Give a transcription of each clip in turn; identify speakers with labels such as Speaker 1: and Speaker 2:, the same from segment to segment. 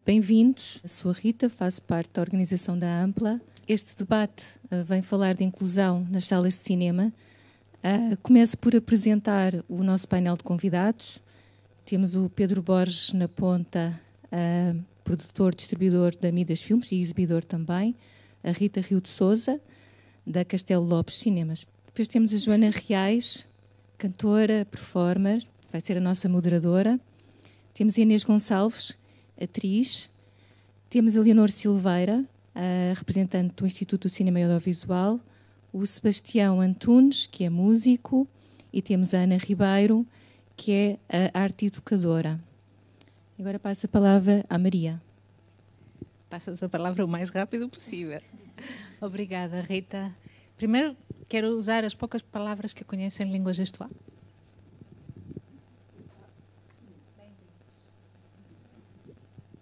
Speaker 1: Bem-vindos, eu sou a Rita, faço parte da organização da Ampla. Este debate vem falar de inclusão nas salas de cinema. Começo por apresentar o nosso painel de convidados. Temos o Pedro Borges na ponta, produtor, distribuidor da Midas Filmes e exibidor também. A Rita Rio de Sousa, da Castelo Lopes Cinemas. Depois temos a Joana Reais, cantora, performer, vai ser a nossa moderadora. Temos a Inês Gonçalves, atriz. Temos a Leonor Silveira, a representante do Instituto do Cinema e Audiovisual. O Sebastião Antunes, que é músico. E temos a Ana Ribeiro, que é a arte educadora. Agora passo a palavra à Maria.
Speaker 2: Passas a palavra o mais rápido possível. Obrigada, Rita. Primeiro, quero usar as poucas palavras que conheço em língua gestual.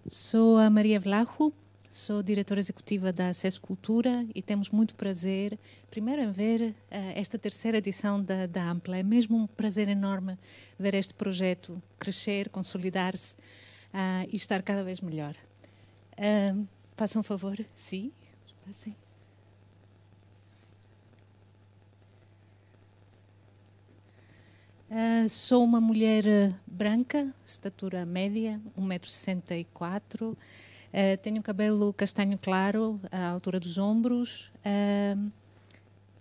Speaker 2: Sou a Maria Vlacho, sou diretora executiva da Acesso Cultura e temos muito prazer, primeiro, em ver esta terceira edição da Ampla. É mesmo um prazer enorme ver este projeto crescer, consolidar-se e estar cada vez melhor. Façam um favor, sim, passem. Sou uma mulher branca, estatura média, 1,64 m. Tenho cabelo castanho claro, à altura dos ombros,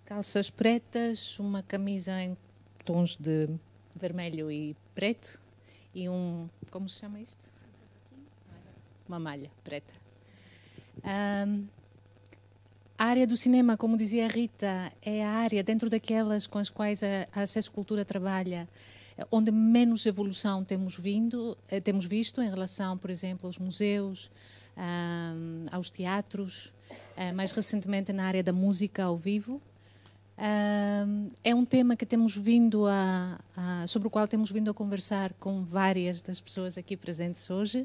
Speaker 2: calças pretas, uma camisa em tons de vermelho e preto e como se chama isto? Uma malha preta. A área do cinema, como dizia a Rita, é a área dentro daquelas com as quais a Acesso Cultura trabalha, onde menos evolução temos visto em relação, por exemplo, aos museus, aos teatros, mais recentemente na área da música ao vivo. É um tema que temos vindo sobre o qual temos vindo a conversar com várias das pessoas aqui presentes hoje,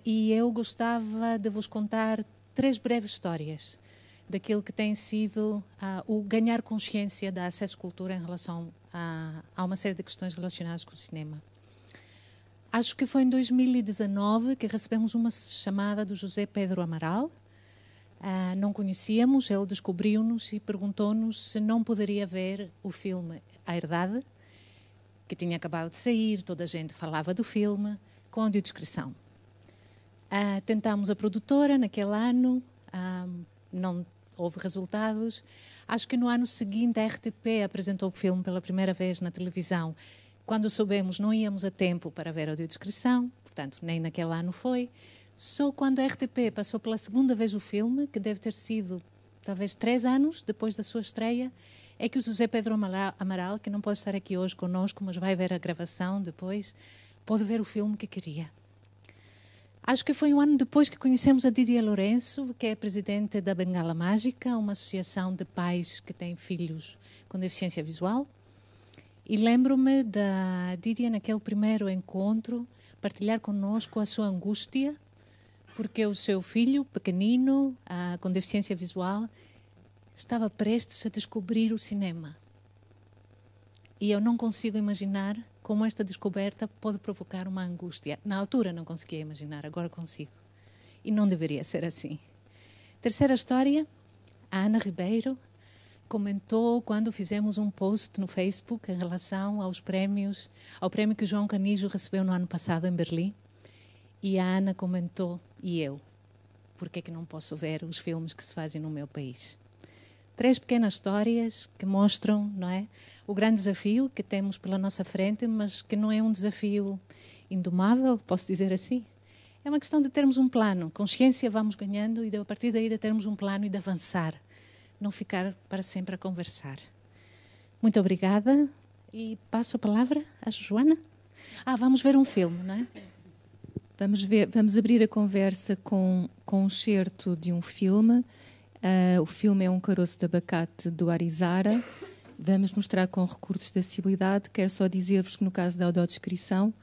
Speaker 2: e eu gostava de vos contar 3 breves histórias daquilo que tem sido o ganhar consciência da Acesso Cultura em relação a uma série de questões relacionadas com o cinema. Acho que foi em 2019 que recebemos uma chamada do José Pedro Amaral. Não conhecíamos, ele descobriu-nos e perguntou-nos se não poderia ver o filme A Herdade, que tinha acabado de sair, toda a gente falava do filme, com audiodescrição. Tentámos a produtora naquele ano, não houve resultados. Acho que no ano seguinte a RTP apresentou o filme pela primeira vez na televisão. Quando soubemos, não íamos a tempo para ver a audiodescrição, portanto, nem naquele ano foi. Só quando a RTP passou pela segunda vez o filme, que deve ter sido talvez 3 anos depois da sua estreia, é que o José Pedro Amaral, que não pode estar aqui hoje connosco, mas vai ver a gravação depois, pôde ver o filme que queria. Acho que foi um ano depois que conhecemos a Didia Lourenço, que é presidente da Bengala Mágica, uma associação de pais que têm filhos com deficiência visual. E lembro-me da Didia, naquele primeiro encontro, partilhar connosco a sua angústia, porque o seu filho, pequenino, com deficiência visual, estava prestes a descobrir o cinema. E eu não consigo imaginar como esta descoberta pode provocar uma angústia. Na altura não conseguia imaginar, agora consigo. E não deveria ser assim. Terceira história, a Ana Ribeiro comentou quando fizemos um post no Facebook em relação ao prémio que o João Canijo recebeu no ano passado em Berlim. E a Ana comentou, e eu, por que é que não posso ver os filmes que se fazem no meu país? 3 pequenas histórias que mostram, não é, o grande desafio que temos pela nossa frente, mas que não é um desafio indomável, posso dizer assim. É uma questão de termos um plano. Consciência vamos ganhando e a partir daí de termos um plano e de avançar. Não ficar para sempre a conversar. Muito obrigada e passo a palavra à Joana. Vamos ver um filme, não é?
Speaker 1: Sim. Vamos abrir a conversa com um excerto de um filme. O filme é Um Caroço de Abacate, do Arizara. Vamos mostrar com recursos de acessibilidade. Quero só dizer-vos que no caso da audiodescrição,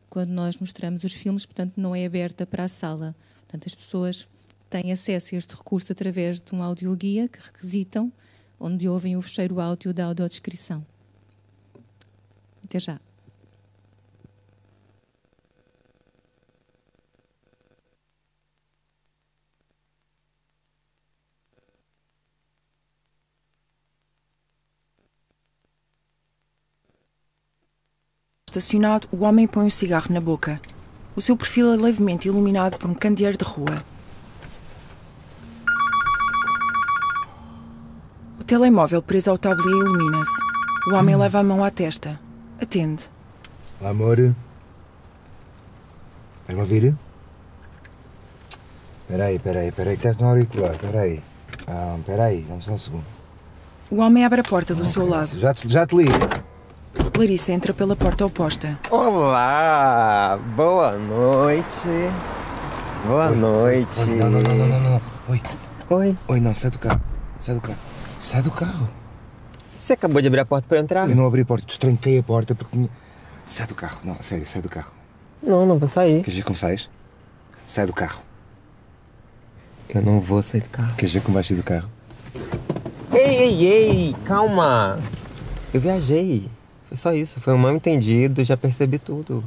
Speaker 1: quando nós mostramos os filmes, portanto, não é aberta para a sala. Portanto, as pessoas têm acesso a este recurso através de um audioguia que requisitam, onde ouvem o fecheiro áudio da audiodescrição. Até já.
Speaker 3: Estacionado, o homem põe um cigarro na boca. O seu perfil é levemente iluminado por um candeeiro de rua. O telemóvel preso ao tabuleiro ilumina-se. O homem leva a mão à testa. Atende.
Speaker 4: Olá, amor. Estás-me a ouvir? Espera aí, que estás no auricular, espera aí, dá-me só um segundo.
Speaker 3: O homem abre a porta do seu lado.
Speaker 4: Já te ligo.
Speaker 3: Larissa entra pela porta oposta.
Speaker 5: Olá, boa noite. Boa noite.
Speaker 4: Oi, não.
Speaker 5: Oi.
Speaker 4: Oi, não, sai do carro. Sai do carro.
Speaker 5: Você acabou de abrir a porta para eu entrar?
Speaker 4: Eu não abri a porta, destranquei a porta porque... Sai do carro, não, sério, sai do carro.
Speaker 5: Não vou sair.
Speaker 4: Queres ver como sais? Sai do carro.
Speaker 5: Eu não vou sair do carro.
Speaker 4: Queres ver como vais sair do carro?
Speaker 5: Ei, calma. Eu viajei. Foi só isso, foi um mal entendido, já percebi tudo.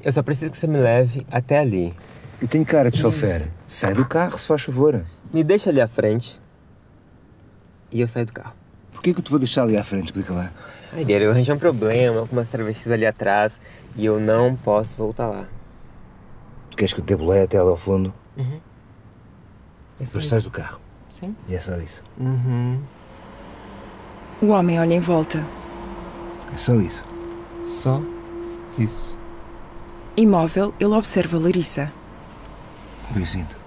Speaker 5: Eu só preciso que você me leve até ali.
Speaker 4: Eu tenho cara de chofer. Sai do carro, se faz favor.
Speaker 5: Me deixa ali à frente e eu saio do carro.
Speaker 4: Por que eu te vou deixar ali à frente? Explica lá.
Speaker 5: Ai, Guilherme, eu arranjei um problema com umas travestis ali atrás e eu não posso voltar lá.
Speaker 4: Tu queres que eu te debulei até lá ao fundo?
Speaker 5: Uhum.
Speaker 4: Depois sais do carro.
Speaker 5: Sim.
Speaker 4: E é só isso.
Speaker 5: Uhum.
Speaker 3: O homem olha em volta.
Speaker 4: É só isso.
Speaker 5: Só isso.
Speaker 3: Imóvel, ele observa Larissa.
Speaker 4: Põe o cinto.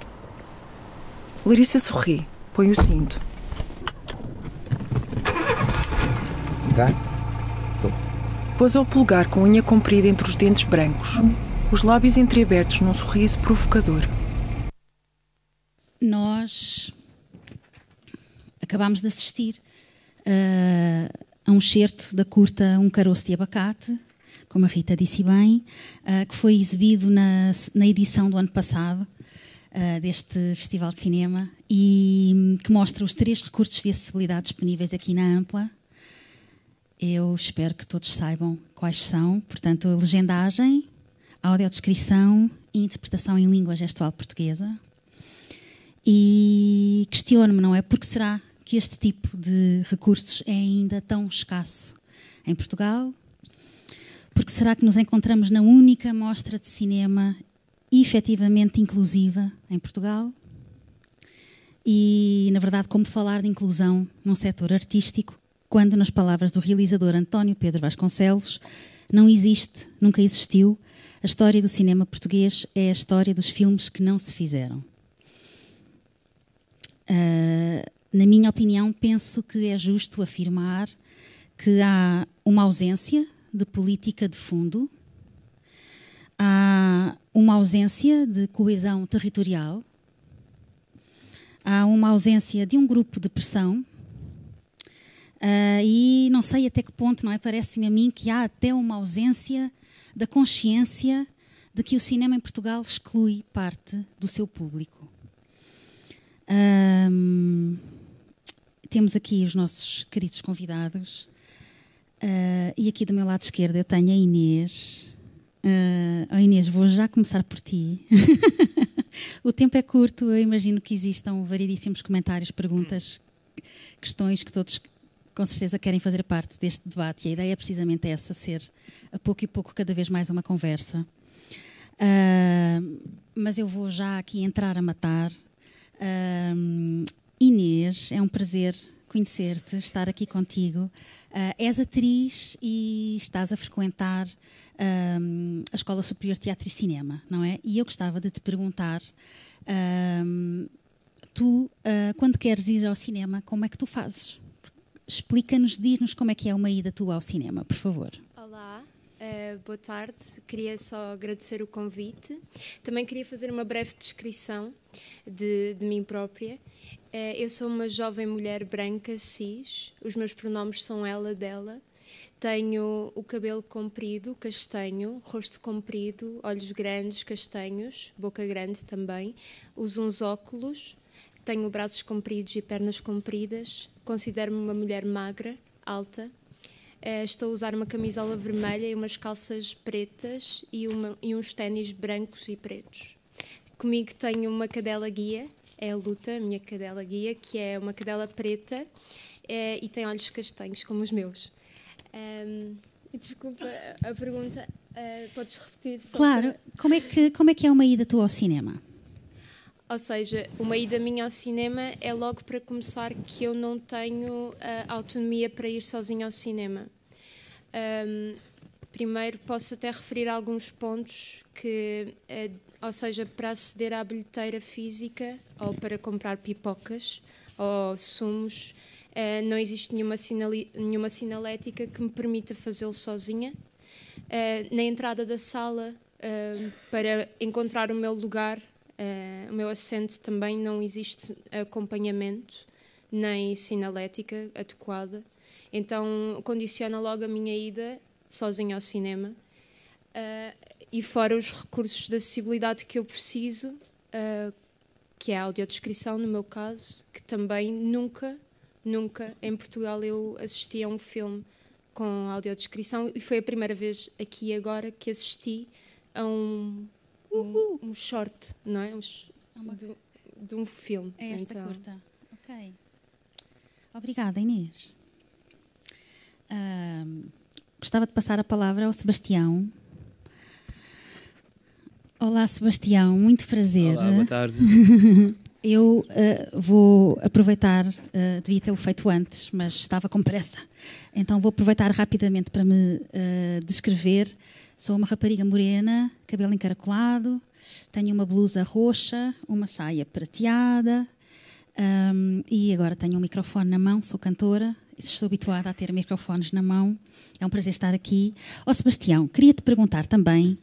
Speaker 3: Larissa sorri. Põe o cinto.
Speaker 4: Tá?
Speaker 3: Pôs o polegar com a unha comprida entre os dentes brancos. Os lábios entreabertos num sorriso provocador.
Speaker 6: Nós acabámos de assistir a um excerto da curta Um Caroço de Abacate, como a Rita disse bem, que foi exibido na edição do ano passado deste Festival de Cinema e que mostra os 3 recursos de acessibilidade disponíveis aqui na Ampla. Eu espero que todos saibam quais são. Portanto, legendagem, audiodescrição e interpretação em língua gestual portuguesa. E questiono-me, não é? Por que será que este tipo de recursos é ainda tão escasso em Portugal? Por que será que nos encontramos na única mostra de cinema efetivamente inclusiva em Portugal? E, na verdade, como falar de inclusão num setor artístico quando, nas palavras do realizador António Pedro Vasconcelos, não existe, nunca existiu, a história do cinema português é a história dos filmes que não se fizeram. Na minha opinião, penso que é justo afirmar que há uma ausência de política de fundo, há uma ausência de coesão territorial, há uma ausência de um grupo de pressão e não sei até que ponto, não é? Parece-me a mim que há até uma ausência da consciência de que o cinema em Portugal exclui parte do seu público. Temos aqui os nossos queridos convidados e aqui do meu lado esquerdo eu tenho a Inês. Inês, vou já começar por ti. O tempo é curto, eu imagino que existam variedíssimos comentários, perguntas, questões que todos com certeza querem fazer parte deste debate e a ideia é precisamente essa, ser a pouco e pouco cada vez mais uma conversa. Mas eu vou já aqui entrar a matar. Inês, é um prazer conhecer-te, estar aqui contigo. És atriz e estás a frequentar a Escola Superior de Teatro e Cinema, não é? E eu gostava de te perguntar, tu, quando queres ir ao cinema, como é que tu fazes? Explica-nos, diz-nos como é que é uma ida tua ao cinema, por favor.
Speaker 7: Olá, boa tarde. Queria só agradecer o convite. Também queria fazer uma breve descrição de mim própria. Eu sou uma jovem mulher branca, cis. Os meus pronomes são ela, dela. Tenho o cabelo comprido, castanho, rosto comprido, olhos grandes, castanhos, boca grande também. Uso uns óculos. Tenho braços compridos e pernas compridas. Considero-me uma mulher magra, alta. Estou a usar uma camisola vermelha e umas calças pretas e uns ténis brancos e pretos. Comigo tenho uma cadela guia, é a Luta, a minha cadela guia, que é uma cadela preta e tem olhos castanhos como os meus. Desculpa, a pergunta, podes repetir? Só
Speaker 6: Claro.
Speaker 7: para...
Speaker 6: Como é que é uma ida tua ao cinema?
Speaker 7: Ou seja, uma ida minha ao cinema é logo para começar que eu não tenho autonomia para ir sozinha ao cinema. Primeiro posso até referir alguns pontos que, ou seja, para aceder à bilheteira física ou para comprar pipocas ou sumos, não existe nenhuma sinalética que me permita fazê-lo sozinha. Na entrada da sala, para encontrar o meu lugar, o meu assento, também não existe acompanhamento nem sinalética adequada. Então condiciona logo a minha ida sozinha ao cinema. E fora os recursos de acessibilidade que eu preciso, que é a audiodescrição, no meu caso, que também nunca em Portugal eu assisti a um filme com audiodescrição, e foi a primeira vez aqui agora que assisti a um short, não é? De um filme.
Speaker 6: É esta
Speaker 7: então...
Speaker 6: curta. Ok. Obrigada, Inês. Gostava de passar a palavra ao Sebastião. Olá, Sebastião, muito prazer.
Speaker 8: Olá, boa tarde.
Speaker 6: Eu vou aproveitar, devia tê-lo feito antes, mas estava com pressa. Então vou aproveitar rapidamente para me descrever. Sou uma rapariga morena, cabelo encaracolado, tenho uma blusa roxa, uma saia prateada e agora tenho um microfone na mão, sou cantora, estou habituada a ter microfones na mão. É um prazer estar aqui. Sebastião, queria-te perguntar também...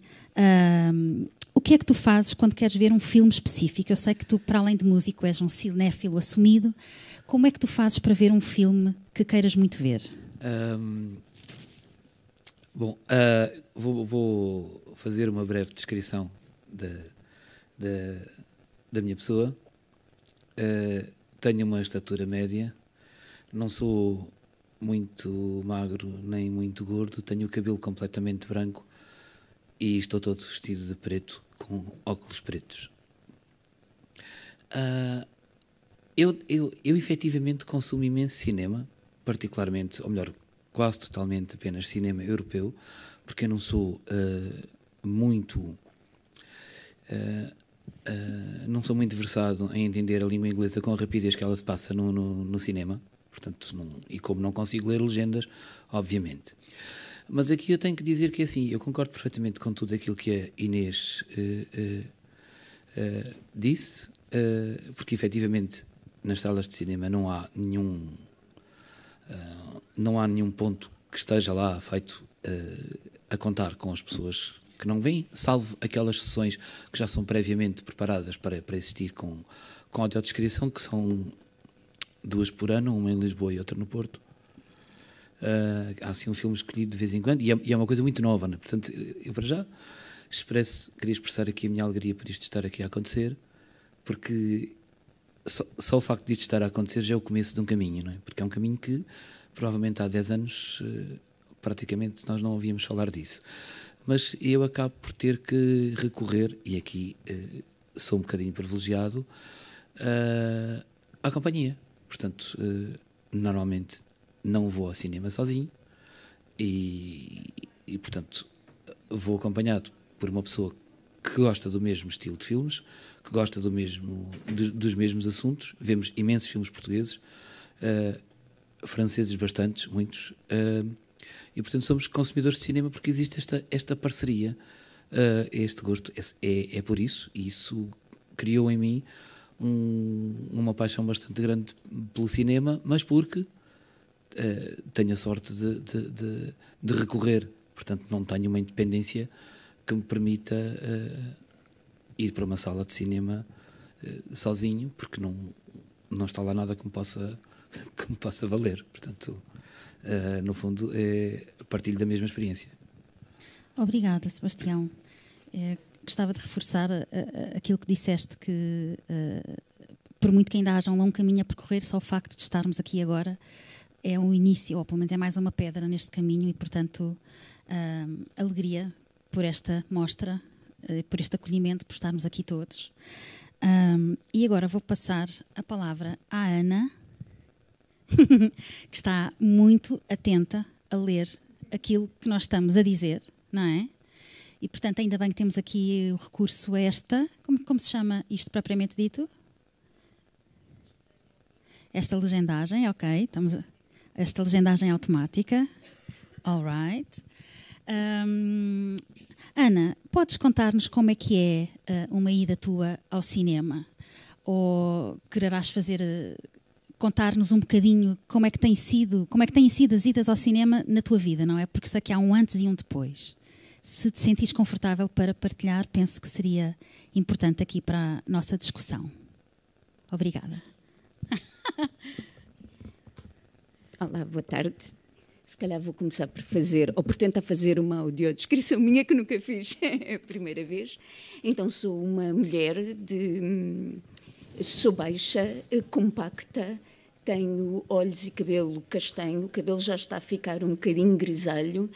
Speaker 6: o que é que tu fazes quando queres ver um filme específico? Eu sei que tu, para além de músico, és um cinéfilo assumido. Como é que tu fazes para ver um filme que queiras muito ver?
Speaker 8: Vou fazer uma breve descrição da minha pessoa. Tenho uma estatura média, não sou muito magro nem muito gordo, tenho o cabelo completamente branco e estou todo vestido de preto, com óculos pretos. Eu efetivamente consumo imenso cinema, particularmente, ou melhor, quase totalmente apenas cinema europeu, porque eu não sou não sou muito versado em entender a língua inglesa com a rapidez que ela se passa no cinema, portanto, e como não consigo ler legendas, obviamente. Mas aqui eu tenho que dizer que assim, eu concordo perfeitamente com tudo aquilo que a Inês disse, porque efetivamente nas salas de cinema não há nenhum ponto que esteja lá feito a contar com as pessoas que não vêm, salvo aquelas sessões que já são previamente preparadas para existir com audiodescrição, que são 2 por ano, uma em Lisboa e outra no Porto. Há assim um filme escolhido de vez em quando, e é uma coisa muito nova, né? Portanto, eu para já queria expressar aqui a minha alegria por isto estar aqui a acontecer, porque só o facto de isto estar a acontecer já é o começo de um caminho, não é? Porque é um caminho que provavelmente há 10 anos praticamente nós não ouvíamos falar disso, mas eu acabo por ter que recorrer, e aqui sou um bocadinho privilegiado, à companhia. Portanto, normalmente não vou ao cinema sozinho e portanto, vou acompanhado por uma pessoa que gosta do mesmo estilo de filmes, que gosta dos mesmos assuntos. Vemos imensos filmes portugueses, franceses bastantes, muitos, e portanto somos consumidores de cinema porque existe esta parceria, este gosto. É por isso, e isso criou em mim uma paixão bastante grande pelo cinema, mas porque tenho a sorte de recorrer, portanto não tenho uma independência que me permita ir para uma sala de cinema sozinho, porque não está lá nada que me possa valer. Portanto, no fundo, partilho da mesma experiência.
Speaker 6: Obrigada, Sebastião. Gostava de reforçar aquilo que disseste, que por muito que ainda haja um longo caminho a percorrer, só o facto de estarmos aqui agora é um início, ou pelo menos é mais uma pedra neste caminho, e portanto alegria por esta mostra, por este acolhimento, por estarmos aqui todos. E agora vou passar a palavra à Ana, que está muito atenta a ler aquilo que nós estamos a dizer, não é? E, portanto, ainda bem que temos aqui o recurso a esta... Como se chama isto propriamente dito? Esta legendagem, ok. Esta legendagem automática. All right. Ana, podes contar-nos como é que é uma ida tua ao cinema? Ou quererás contar-nos um bocadinho como é que têm sido as idas ao cinema na tua vida, não é? Porque sei que há um antes e um depois. Se te sentires confortável para partilhar, penso que seria importante aqui para a nossa discussão. Obrigada.
Speaker 9: Olá, boa tarde. Se calhar vou começar por tentar fazer uma audiodescrição minha que nunca fiz, é a primeira vez. Então sou uma mulher sou baixa, compacta, tenho olhos e cabelo castanho, o cabelo já está a ficar um bocadinho grisalho,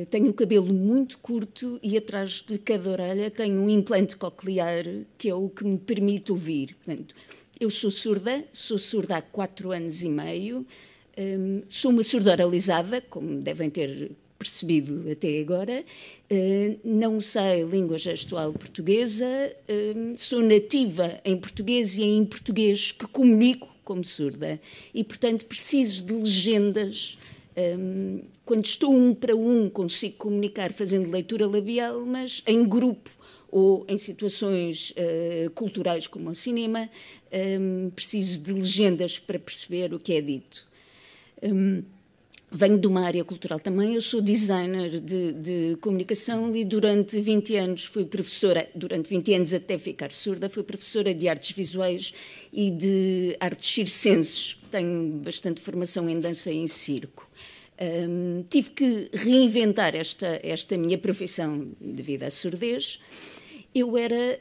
Speaker 9: tenho o cabelo muito curto e atrás de cada orelha tenho um implante coclear, que é o que me permite ouvir. Portanto, eu sou surda há 4 anos e meio, sou uma surda oralizada, como devem ter percebido até agora, não sei língua gestual portuguesa, sou nativa em português e em português que comunico como surda e, portanto, preciso de legendas. Quando estou 1 para 1 consigo comunicar fazendo leitura labial, mas em grupo ou em situações culturais como o cinema, preciso de legendas para perceber o que é dito. Venho de uma área cultural também, eu sou designer de comunicação e durante 20 anos fui professora, durante 20 anos até ficar surda, fui professora de artes visuais e de artes circenses. Tenho bastante formação em dança e em circo. Tive que reinventar esta minha profissão devido à surdez. Eu era,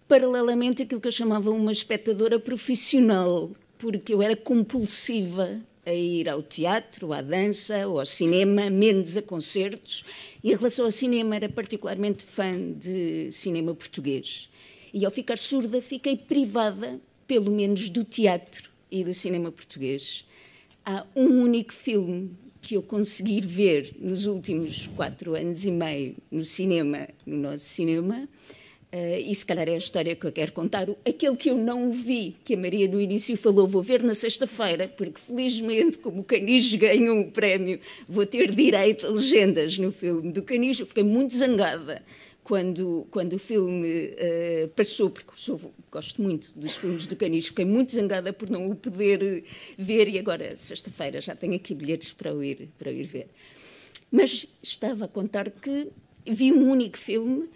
Speaker 9: paralelamente, aquilo que eu chamava uma espectadora profissional, porque eu era compulsiva a ir ao teatro, à dança ou ao cinema, menos a concertos. E em relação ao cinema, era particularmente fã de cinema português. E ao ficar surda, fiquei privada, pelo menos, do teatro e do cinema português. Há um único filme que eu consegui ver nos últimos 4 anos e meio no cinema, no nosso cinema, e se calhar é a história que eu quero contar. Aquele que eu não vi, que a Maria no início falou, vou ver na sexta-feira, porque felizmente, como o Canijo ganhou o prémio, vou ter direito a legendas no filme do Canijo. Eu fiquei muito zangada quando o filme passou, porque gosto muito dos filmes do Canijo, fiquei muito zangada por não o poder ver e agora, sexta-feira, já tenho aqui bilhetes para eu ir ver. Mas estava a contar que vi um único filme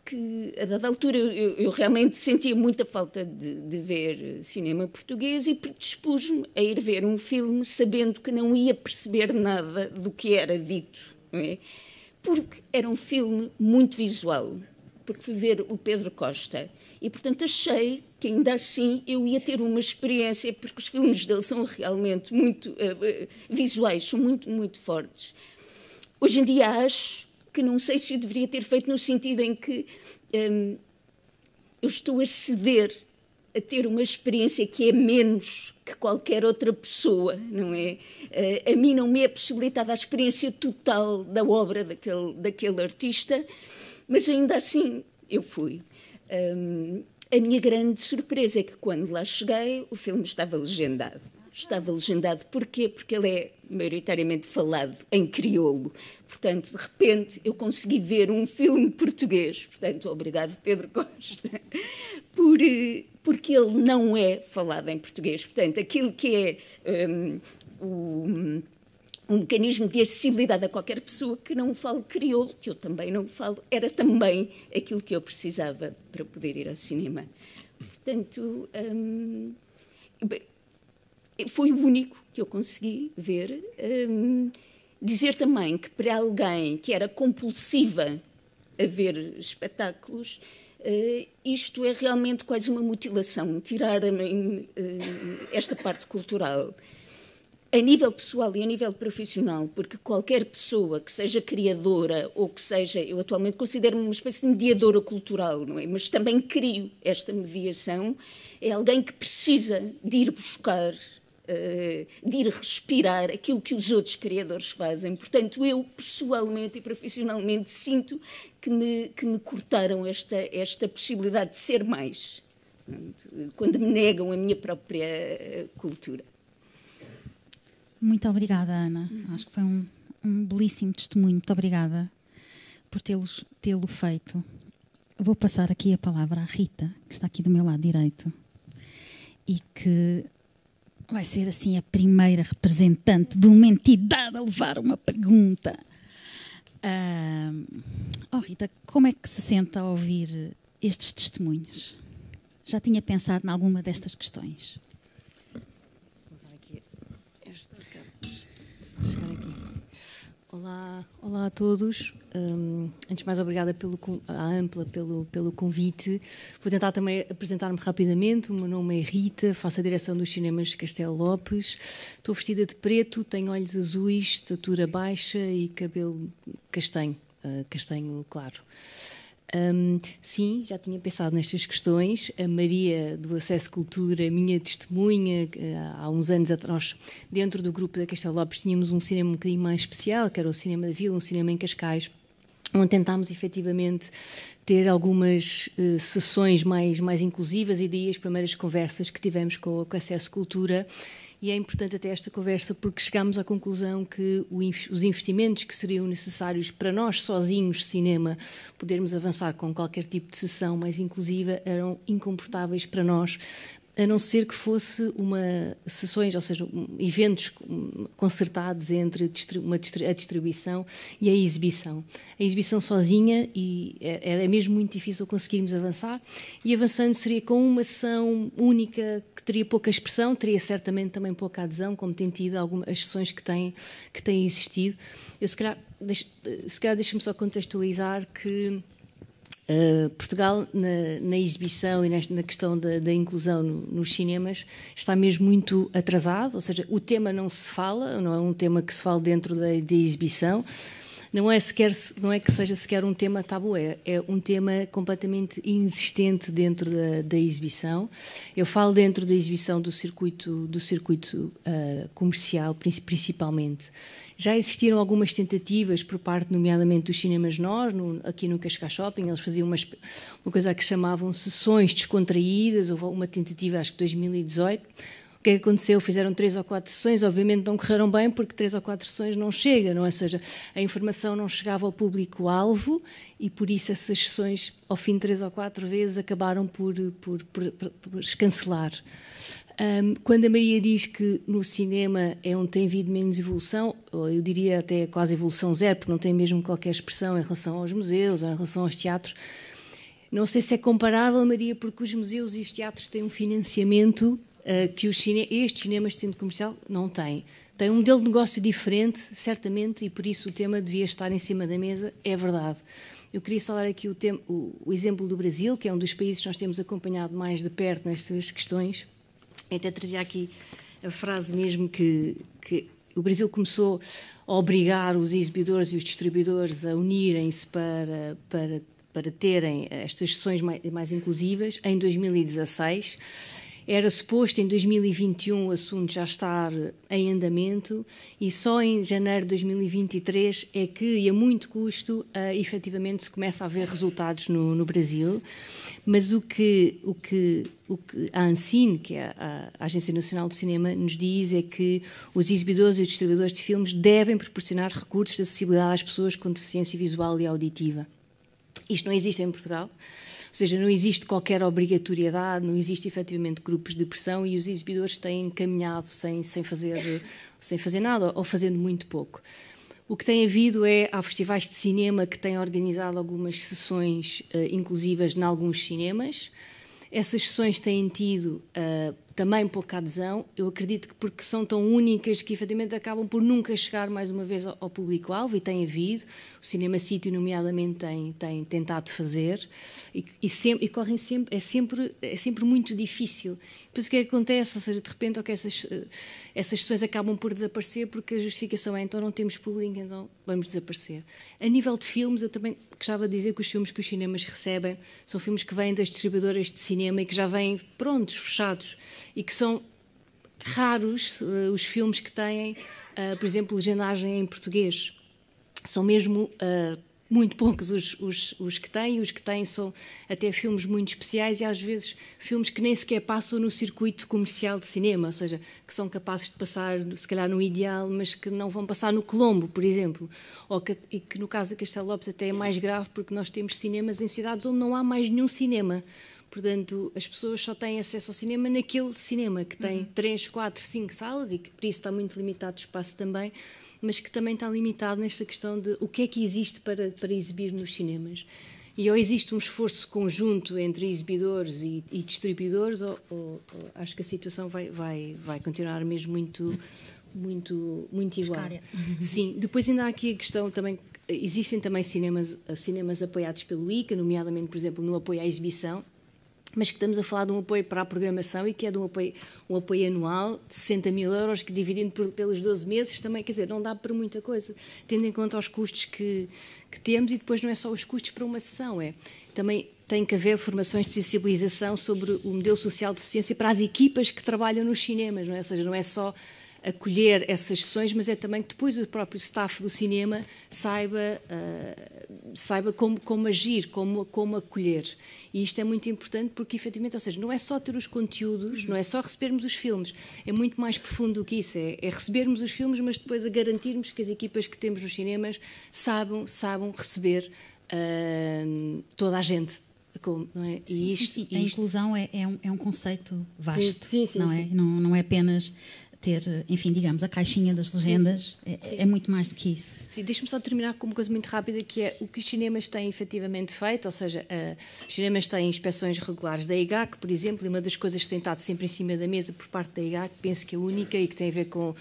Speaker 9: que, a dada altura, eu realmente sentia muita falta de ver cinema português e predispus-me a ir ver um filme sabendo que não ia perceber nada do que era dito, não é? Porque era um filme muito visual, porque fui ver o Pedro Costa e, portanto, achei que ainda assim eu ia ter uma experiência, porque os filmes dele são realmente muito visuais, são muito, muito fortes. Hoje em dia acho que não sei se eu deveria ter feito no sentido em que eu estou a ceder a ter uma experiência que é menos que qualquer outra pessoa, não é? A mim não me é possibilitada a experiência total da obra daquele artista, mas ainda assim eu fui. A minha grande surpresa é que quando lá cheguei o filme estava legendado. Estava legendado porquê? Porque ele é maioritariamente falado em crioulo. Portanto, de repente, eu consegui ver um filme português. Portanto, obrigado, Pedro Costa, porque ele não é falado em português. Portanto, aquilo que é um mecanismo de acessibilidade a qualquer pessoa que não fale crioulo, que eu também não falo, era também aquilo que eu precisava para poder ir ao cinema. Portanto, foi o único que eu consegui ver. Dizer também que para alguém que era compulsiva a ver espetáculos, isto é realmente quase uma mutilação, tirar esta parte cultural. A nível pessoal e a nível profissional, porque qualquer pessoa que seja criadora ou que seja, eu atualmente considero-me uma espécie de mediadora cultural, não é? Mas também crio esta mediação, é alguém que precisa de ir buscar de ir respirar aquilo que os outros criadores fazem. Portanto, eu, pessoalmente e profissionalmente, sinto que me cortaram esta possibilidade de ser mais, quando me negam a minha própria cultura.
Speaker 6: Muito obrigada, Ana. Acho que foi um belíssimo testemunho. Muito obrigada por tê-lo feito. Vou passar aqui a palavra à Rita, que está aqui do meu lado direito, e que vai ser assim a primeira representante de uma entidade a levar uma pergunta. Rita, como é que se sente a ouvir estes testemunhos? Já tinha pensado em alguma destas questões?
Speaker 10: Vou usar aqui chegar aqui. Olá a todos. Antes de mais, obrigada à Ampla pelo convite. Vou tentar também apresentar-me rapidamente. O meu nome é Rita, faço a direção dos cinemas Castelo Lopes. Estou vestida de preto, tenho olhos azuis, estatura baixa e cabelo castanho claro. Sim, já tinha pensado nestas questões. A Maria do Acesso Cultura, minha testemunha, há uns anos atrás, dentro do grupo da Castelo Lopes, tínhamos um cinema um bocadinho mais especial, que era o Cinema da Vila, um cinema em Cascais, onde tentámos efetivamente ter algumas sessões mais inclusivas, e daí as primeiras conversas que tivemos com o Acesso Cultura. E é importante até esta conversa porque chegámos à conclusão que os investimentos que seriam necessários para nós sozinhos, cinema, podermos avançar com qualquer tipo de sessão mais inclusiva, eram incomportáveis para nós, a não ser que fosse sessões, ou seja, eventos concertados entre a distribuição e a exibição. A exibição sozinha, e era mesmo muito difícil conseguirmos avançar, e avançando seria com uma sessão única que teria pouca expressão, teria certamente também pouca adesão, como tem tido algumas sessões que têm existido. Eu, se calhar deixe-me só contextualizar que Portugal, na exibição e na questão da inclusão nos cinemas, está mesmo muito atrasado, ou seja, o tema não se fala, não é um tema que se fala dentro da exibição, não é que seja sequer um tema tabu, é um tema completamente inexistente dentro da exibição. Eu falo dentro da exibição do circuito comercial, principalmente. Já existiram algumas tentativas por parte, nomeadamente, dos cinemas nós, aqui no Cascais Shopping. Eles faziam uma coisa que chamavam sessões descontraídas. Houve uma tentativa, acho que 2018. O que é que aconteceu? Fizeram 3 ou 4 sessões, obviamente não correram bem, porque 3 ou 4 sessões não chega, não é? Ou seja, a informação não chegava ao público-alvo, e por isso essas sessões, ao fim de 3 ou 4 vezes, acabaram por cancelar. Quando a Maria diz que no cinema é onde tem havido menos evolução, eu diria até quase evolução zero, porque não tem mesmo qualquer expressão em relação aos museus ou em relação aos teatros. Não sei se é comparável, Maria, porque os museus e os teatros têm um financiamento que estes cinemas de centro comercial não têm. Tem um modelo de negócio diferente, certamente, e por isso o tema devia estar em cima da mesa, é verdade. Eu queria só dar aqui o exemplo do Brasil, que é um dos países que nós temos acompanhado mais de perto nestas questões. Até trazia aqui a frase mesmo que o Brasil começou a obrigar os exibidores e os distribuidores a unirem-se para terem estas sessões mais inclusivas em 2016. Era suposto em 2021 o assunto já estar em andamento, e só em janeiro de 2023 é que, e a muito custo, efetivamente se começa a ver resultados no Brasil. Mas o que a ANCINE, que é a Agência Nacional do Cinema, nos diz é que os exibidores e os distribuidores de filmes devem proporcionar recursos de acessibilidade às pessoas com deficiência visual e auditiva. Isto não existe em Portugal, ou seja, não existe qualquer obrigatoriedade, não existe efetivamente grupos de pressão, e os exibidores têm caminhado sem fazer nada, ou fazendo muito pouco. O que tem havido há festivais de cinema que têm organizado algumas sessões inclusivas em alguns cinemas. Essas sessões têm tido também pouca adesão. Eu acredito que porque são tão únicas que efetivamente acabam por nunca chegar mais uma vez ao público-alvo, e tem havido. O Cinema Sítio, nomeadamente, tem tentado fazer, e correm sempre, é sempre muito difícil. Depois o que é que acontece? Ou seja, de repente essas sessões acabam por desaparecer porque a justificação é: então não temos público, então vamos desaparecer. A nível de filmes, eu também gostava de dizer que os filmes que os cinemas recebem são filmes que vêm das distribuidoras de cinema e que já vêm prontos, fechados, e que são raros os filmes que têm, por exemplo, legendagem em português. São mesmo muito poucos os que têm. Os que têm são até filmes muito especiais e às vezes filmes que nem sequer passam no circuito comercial de cinema, ou seja, que são capazes de passar, se calhar, no Ideal, mas que não vão passar no Colombo, por exemplo. E que no caso da Castelo Lopes até é mais grave, porque nós temos cinemas em cidades onde não há mais nenhum cinema. Portanto, as pessoas só têm acesso ao cinema naquele cinema, que tem 3, 4, 5 salas e que por isso está muito limitado o espaço também, mas que também está limitado nesta questão de o que é que existe para exibir nos cinemas. E ou existe um esforço conjunto entre exibidores e distribuidores, ou acho que a situação vai continuar mesmo muito igual. Sim, depois ainda há aqui a questão também, existem também cinemas apoiados pelo ICA, nomeadamente, por exemplo, no apoio à exibição, mas que estamos a falar de um apoio para a programação e que é de um apoio anual de 60 mil euros, que dividindo pelos 12 meses também, quer dizer, não dá para muita coisa, tendo em conta os custos que temos. E depois não é só os custos para uma sessão, também tem que haver formações de sensibilização sobre o modelo social de deficiência para as equipas que trabalham nos cinemas, não é? Ou seja, não é só acolher essas sessões, mas é também que depois o próprio staff do cinema saiba como agir, como acolher. E isto é muito importante porque, efetivamente, ou seja, não é só ter os conteúdos, não é só recebermos os filmes, é muito mais profundo do que isso, é recebermos os filmes, mas depois a garantirmos que as equipas que temos nos cinemas saibam receber toda a gente. Não é?
Speaker 6: Sim. A inclusão é um conceito vasto, não é? Não é apenas ter, enfim, digamos, a caixinha das legendas, é muito mais do que isso.
Speaker 10: Sim, deixe-me só terminar com uma coisa muito rápida, que é o que os cinemas têm efetivamente feito, ou seja, os cinemas têm inspeções regulares da IGAC, por exemplo, e uma das coisas que tem estado sempre em cima da mesa por parte da IGAC, penso que é única e que tem a ver com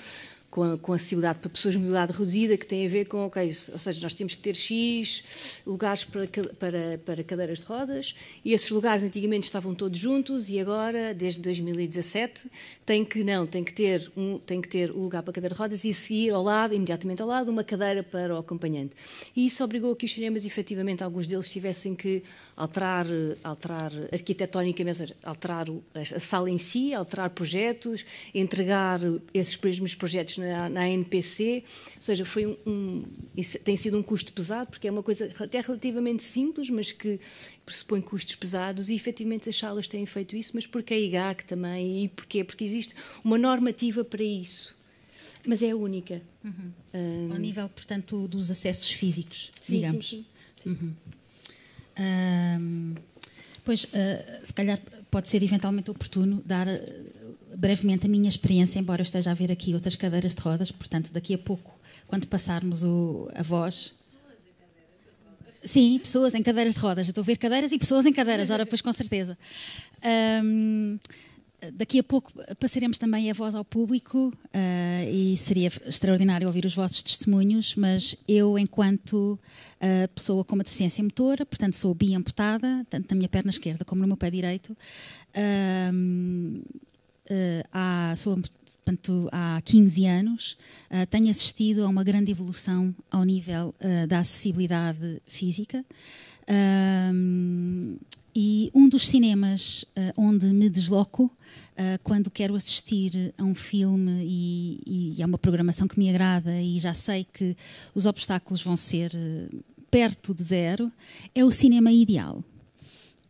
Speaker 10: acessibilidade para pessoas de mobilidade reduzida, que tem a ver com, ou seja, nós temos que ter X lugares para cadeiras de rodas, e esses lugares antigamente estavam todos juntos e agora, desde 2017, tem que ter o lugar para cadeira de rodas e seguir imediatamente ao lado, uma cadeira para o acompanhante. E isso obrigou que os cinemas, efetivamente, alguns deles tivessem que alterar arquitetonicamente, ou seja, alterar a sala em si, alterar projetos, entregar esses mesmos projetos na ANPC, ou seja, isso tem sido um custo pesado, porque é uma coisa até relativamente simples, mas que pressupõe custos pesados, e efetivamente as salas têm feito isso, mas porque a IGAC também, e porquê? Porque existe uma normativa para isso, mas é a única.
Speaker 6: Ao nível, portanto, dos acessos físicos, digamos.
Speaker 10: Sim.
Speaker 6: Pois, se calhar pode ser eventualmente oportuno dar brevemente a minha experiência, embora eu esteja a ver aqui outras cadeiras de rodas, portanto, daqui a pouco, quando passarmos a voz... Sim, pessoas em cadeiras de rodas. Eu estou a ver cadeiras e pessoas em cadeiras, ora, pois com certeza. Daqui a pouco passaremos também a voz ao público e seria extraordinário ouvir os vossos testemunhos, mas eu, enquanto pessoa com uma deficiência motora, portanto sou biamputada, tanto na minha perna esquerda como no meu pé direito, há 15 anos, tenho assistido a uma grande evolução ao nível da acessibilidade física. E um dos cinemas onde me desloco quando quero assistir a um filme e a uma programação que me agrada e já sei que os obstáculos vão ser perto de zero, é o Cinema Ideal.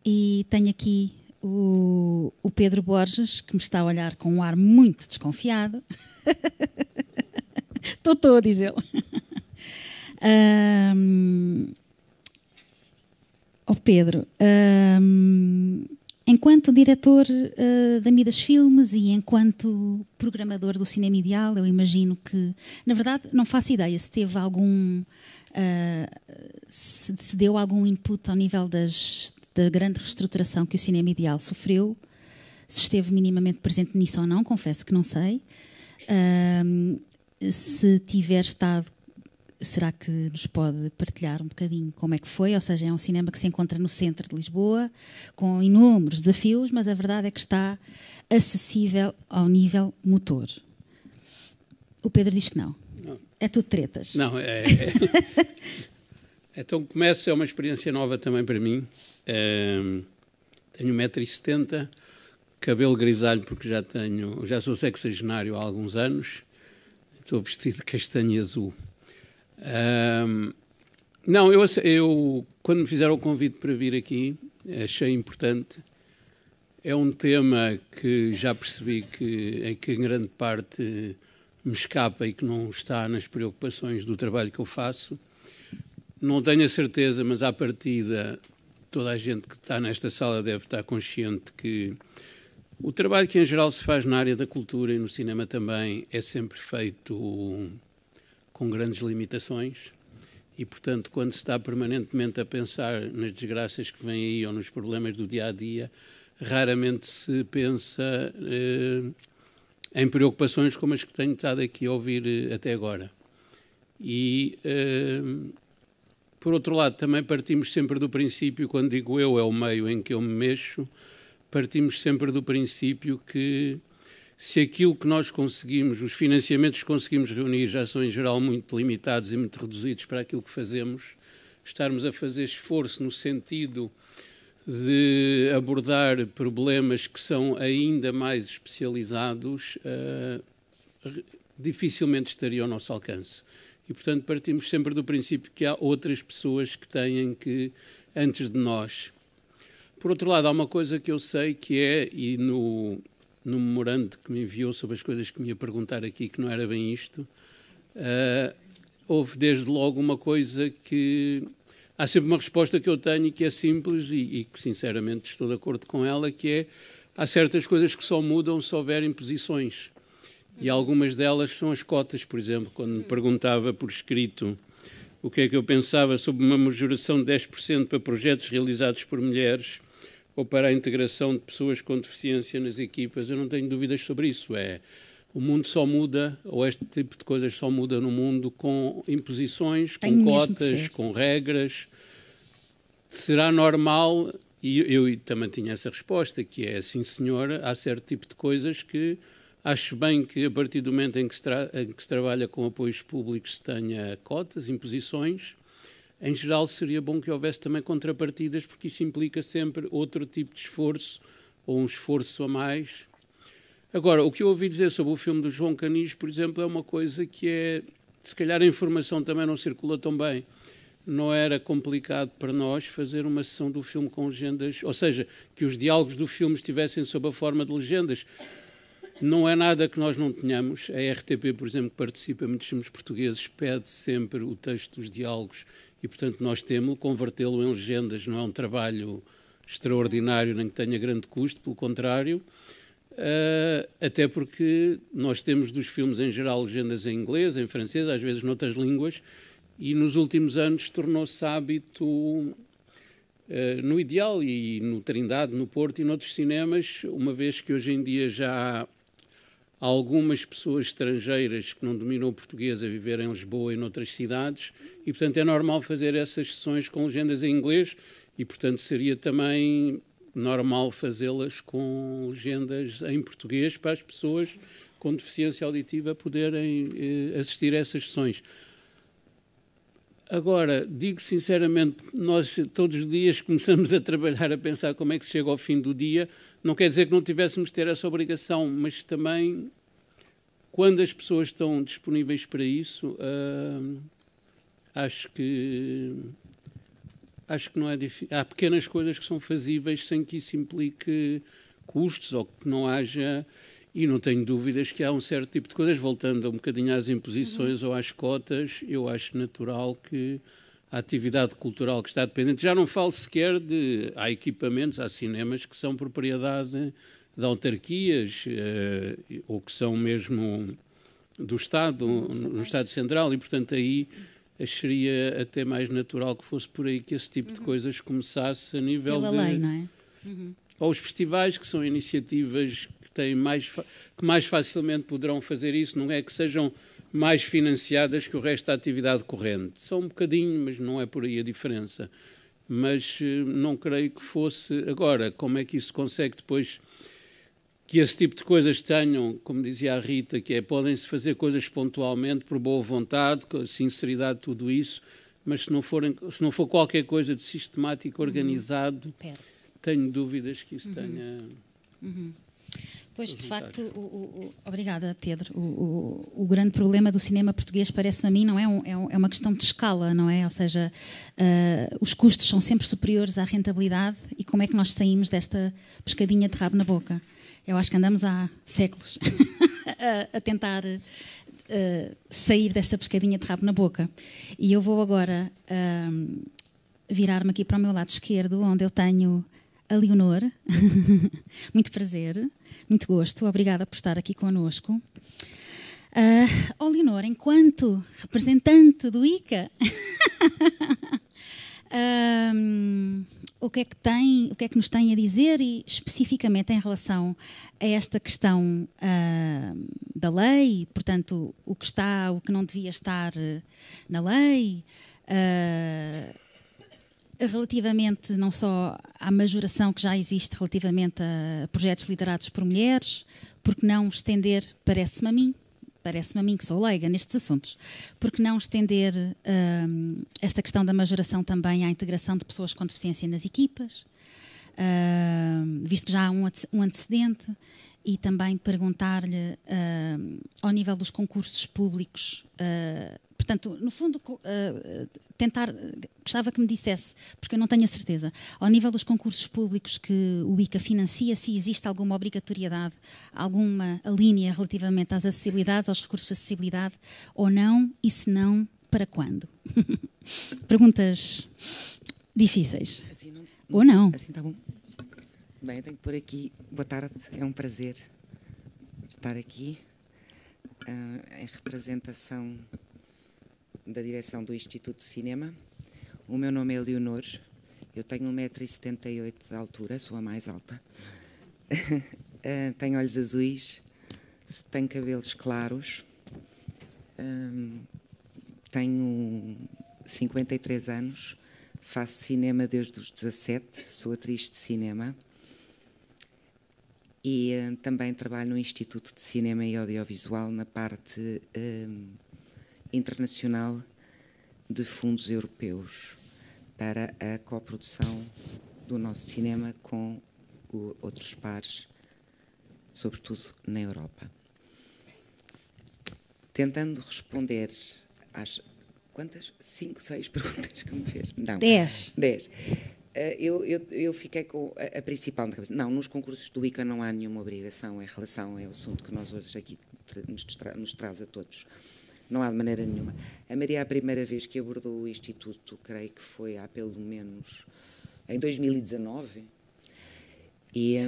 Speaker 6: E tenho aqui o Pedro Borges, que me está a olhar com um ar muito desconfiado. Estou a dizê-lo. Pedro, enquanto diretor da Midas Filmes e enquanto programador do Cinema Ideal, eu imagino que, na verdade, não faço ideia se teve se deu algum input ao nível da grande reestruturação que o Cinema Ideal sofreu, se esteve minimamente presente nisso ou não, confesso que não sei. Se tiver estado, será que nos pode partilhar um bocadinho como é que foi? Ou seja, é um cinema que se encontra no centro de Lisboa, com inúmeros desafios, mas a verdade é que está acessível ao nível motor. O Pedro diz que não. É tudo tretas.
Speaker 11: Não, Então começo, é uma experiência nova também para mim. Tenho 1,70 m, cabelo grisalho porque já sou sexagenário há alguns anos, estou vestido de castanho e azul. Não, eu quando me fizeram o convite para vir aqui, achei importante. É um tema que já percebi que em grande parte me escapa e que não está nas preocupações do trabalho que eu faço. Não tenho a certeza, mas à partida toda a gente que está nesta sala deve estar consciente que o trabalho que em geral se faz na área da cultura e no cinema também é sempre feito com grandes limitações e, portanto, quando se está permanentemente a pensar nas desgraças que vêm aí ou nos problemas do dia-a-dia, raramente se pensa em preocupações como as que tenho estado aqui a ouvir até agora. E, por outro lado, também partimos sempre do princípio, quando digo eu, é o meio em que eu me mexo, partimos sempre do princípio que se aquilo que nós conseguimos, os financiamentos que conseguimos reunir já são em geral muito limitados e muito reduzidos para aquilo que fazemos, estarmos a fazer esforço no sentido de abordar problemas que são ainda mais especializados, dificilmente estaria ao nosso alcance. E, portanto, partimos sempre do princípio que há outras pessoas que têm que, antes de nós. Por outro lado, há uma coisa que eu sei que é, e no memorando que me enviou sobre as coisas que me ia perguntar aqui, que não era bem isto, houve desde logo uma coisa que... Há sempre uma resposta que eu tenho que é simples e que, sinceramente, estou de acordo com ela, que é, há certas coisas que só mudam se houver imposições. E algumas delas são as cotas, por exemplo, quando me perguntava por escrito o que é que eu pensava sobre uma majoração de 10% para projetos realizados por mulheres ou para a integração de pessoas com deficiência nas equipas, eu não tenho dúvidas sobre isso. O mundo só muda, ou este tipo de coisas só muda no mundo com imposições, com cotas, com regras. Será normal, e eu também tinha essa resposta, que é, sim senhora, há certo tipo de coisas que acho bem que a partir do momento em que se trabalha com apoios públicos se tenha cotas, imposições. Em geral seria bom que houvesse também contrapartidas, porque isso implica sempre outro tipo de esforço, ou um esforço a mais. Agora, o que eu ouvi dizer sobre o filme do João Canis, por exemplo, é uma coisa que é... Se calhar a informação também não circula tão bem. Não era complicado para nós fazer uma sessão do filme com legendas, ou seja, que os diálogos do filme estivessem sob a forma de legendas. Não é nada que nós não tenhamos. A RTP, por exemplo, que participa muitos filmes portugueses, pede sempre o texto dos diálogos e, portanto, nós temos convertê-lo em legendas. Não é um trabalho extraordinário nem que tenha grande custo, pelo contrário. Até porque nós temos dos filmes em geral legendas em inglês, em francês, às vezes noutras línguas, e nos últimos anos tornou-se hábito no Ideal e no Trindade, no Porto e noutros cinemas, uma vez que hoje em dia já há algumas pessoas estrangeiras que não dominam o português a viver em Lisboa e noutras cidades, e portanto é normal fazer essas sessões com legendas em inglês e portanto seria também normal fazê-las com legendas em português para as pessoas com deficiência auditiva poderem assistir a essas sessões. Agora, digo sinceramente, nós todos os dias começamos a trabalhar, a pensar como é que chega ao fim do dia. Não quer dizer que não tivéssemos de ter essa obrigação, mas também, quando as pessoas estão disponíveis para isso, acho que não é difícil. Há pequenas coisas que são fazíveis sem que isso implique custos ou que não haja... E não tenho dúvidas que há um certo tipo de coisas, voltando um bocadinho às imposições ou às cotas, eu acho natural que a atividade cultural que está dependente, já não falo sequer de... Há equipamentos, há cinemas que são propriedade de autarquias ou que são mesmo do Estado, no Estado Central, e portanto aí acharia até mais natural que fosse por aí que esse tipo de coisas começasse a nível
Speaker 6: pela lei, não é?
Speaker 11: Ou os festivais, que são iniciativas que mais facilmente poderão fazer isso, não é que sejam mais financiadas que o resto da atividade corrente. São um bocadinho, mas não é por aí a diferença. Mas não creio que fosse... Agora, como é que isso consegue depois que esse tipo de coisas tenham, como dizia a Rita, que é podem-se fazer coisas pontualmente, por boa vontade, com sinceridade, tudo isso, mas se não for qualquer coisa de sistemático, organizado, tenho dúvidas que isso tenha...
Speaker 6: Pois, de facto, obrigada, Pedro. O grande problema do cinema português, parece-me a mim, não é uma questão de escala, não é? Ou seja, os custos são sempre superiores à rentabilidade, e como é que nós saímos desta pescadinha de rabo na boca? Eu acho que andamos há séculos a tentar sair desta pescadinha de rabo na boca. E eu vou agora virar-me aqui para o meu lado esquerdo, onde eu tenho a Leonor. Muito prazer, muito gosto, obrigada por estar aqui connosco. Leonor, enquanto representante do ICA, o que é que nos tem a dizer, e especificamente em relação a esta questão da lei, portanto, o que está, o que não devia estar na lei, relativamente não só à majoração que já existe relativamente a projetos liderados por mulheres, porque não estender, parece-me a mim que sou leiga nestes assuntos, porque não estender esta questão da majoração também à integração de pessoas com deficiência nas equipas, visto que já há um antecedente, e também perguntar-lhe ao nível dos concursos públicos, portanto, no fundo, gostava que me dissesse, porque eu não tenho a certeza, ao nível dos concursos públicos que o ICA financia, se existe alguma obrigatoriedade, alguma linha relativamente às acessibilidades, aos recursos de acessibilidade, ou não, e se não, para quando? Perguntas difíceis.
Speaker 12: Assim não,
Speaker 6: ou não?
Speaker 12: Assim está bom. Bem, eu tenho que pôr aqui. Boa tarde, é um prazer estar aqui em representação da direção do Instituto de Cinema. O meu nome é Leonor, eu tenho 1,78 m de altura, sou a mais alta. Tenho olhos azuis, tenho cabelos claros, tenho 53 anos, faço cinema desde os 17, sou atriz de cinema. E também trabalho no Instituto de Cinema e Audiovisual na parte internacional de fundos europeus para a coprodução do nosso cinema com outros pares, sobretudo na Europa. Tentando responder às... Quantas? 5, 6 perguntas que me fez? Não.
Speaker 6: 10.
Speaker 12: 10. Eu fiquei com a principal na cabeça. Não, nos concursos do ICA não há nenhuma obrigação em relação ao assunto que nós hoje aqui nos traz a todos. Não há de maneira nenhuma. A Maria, a primeira vez que abordou o Instituto, creio que foi há pelo menos em 2019, e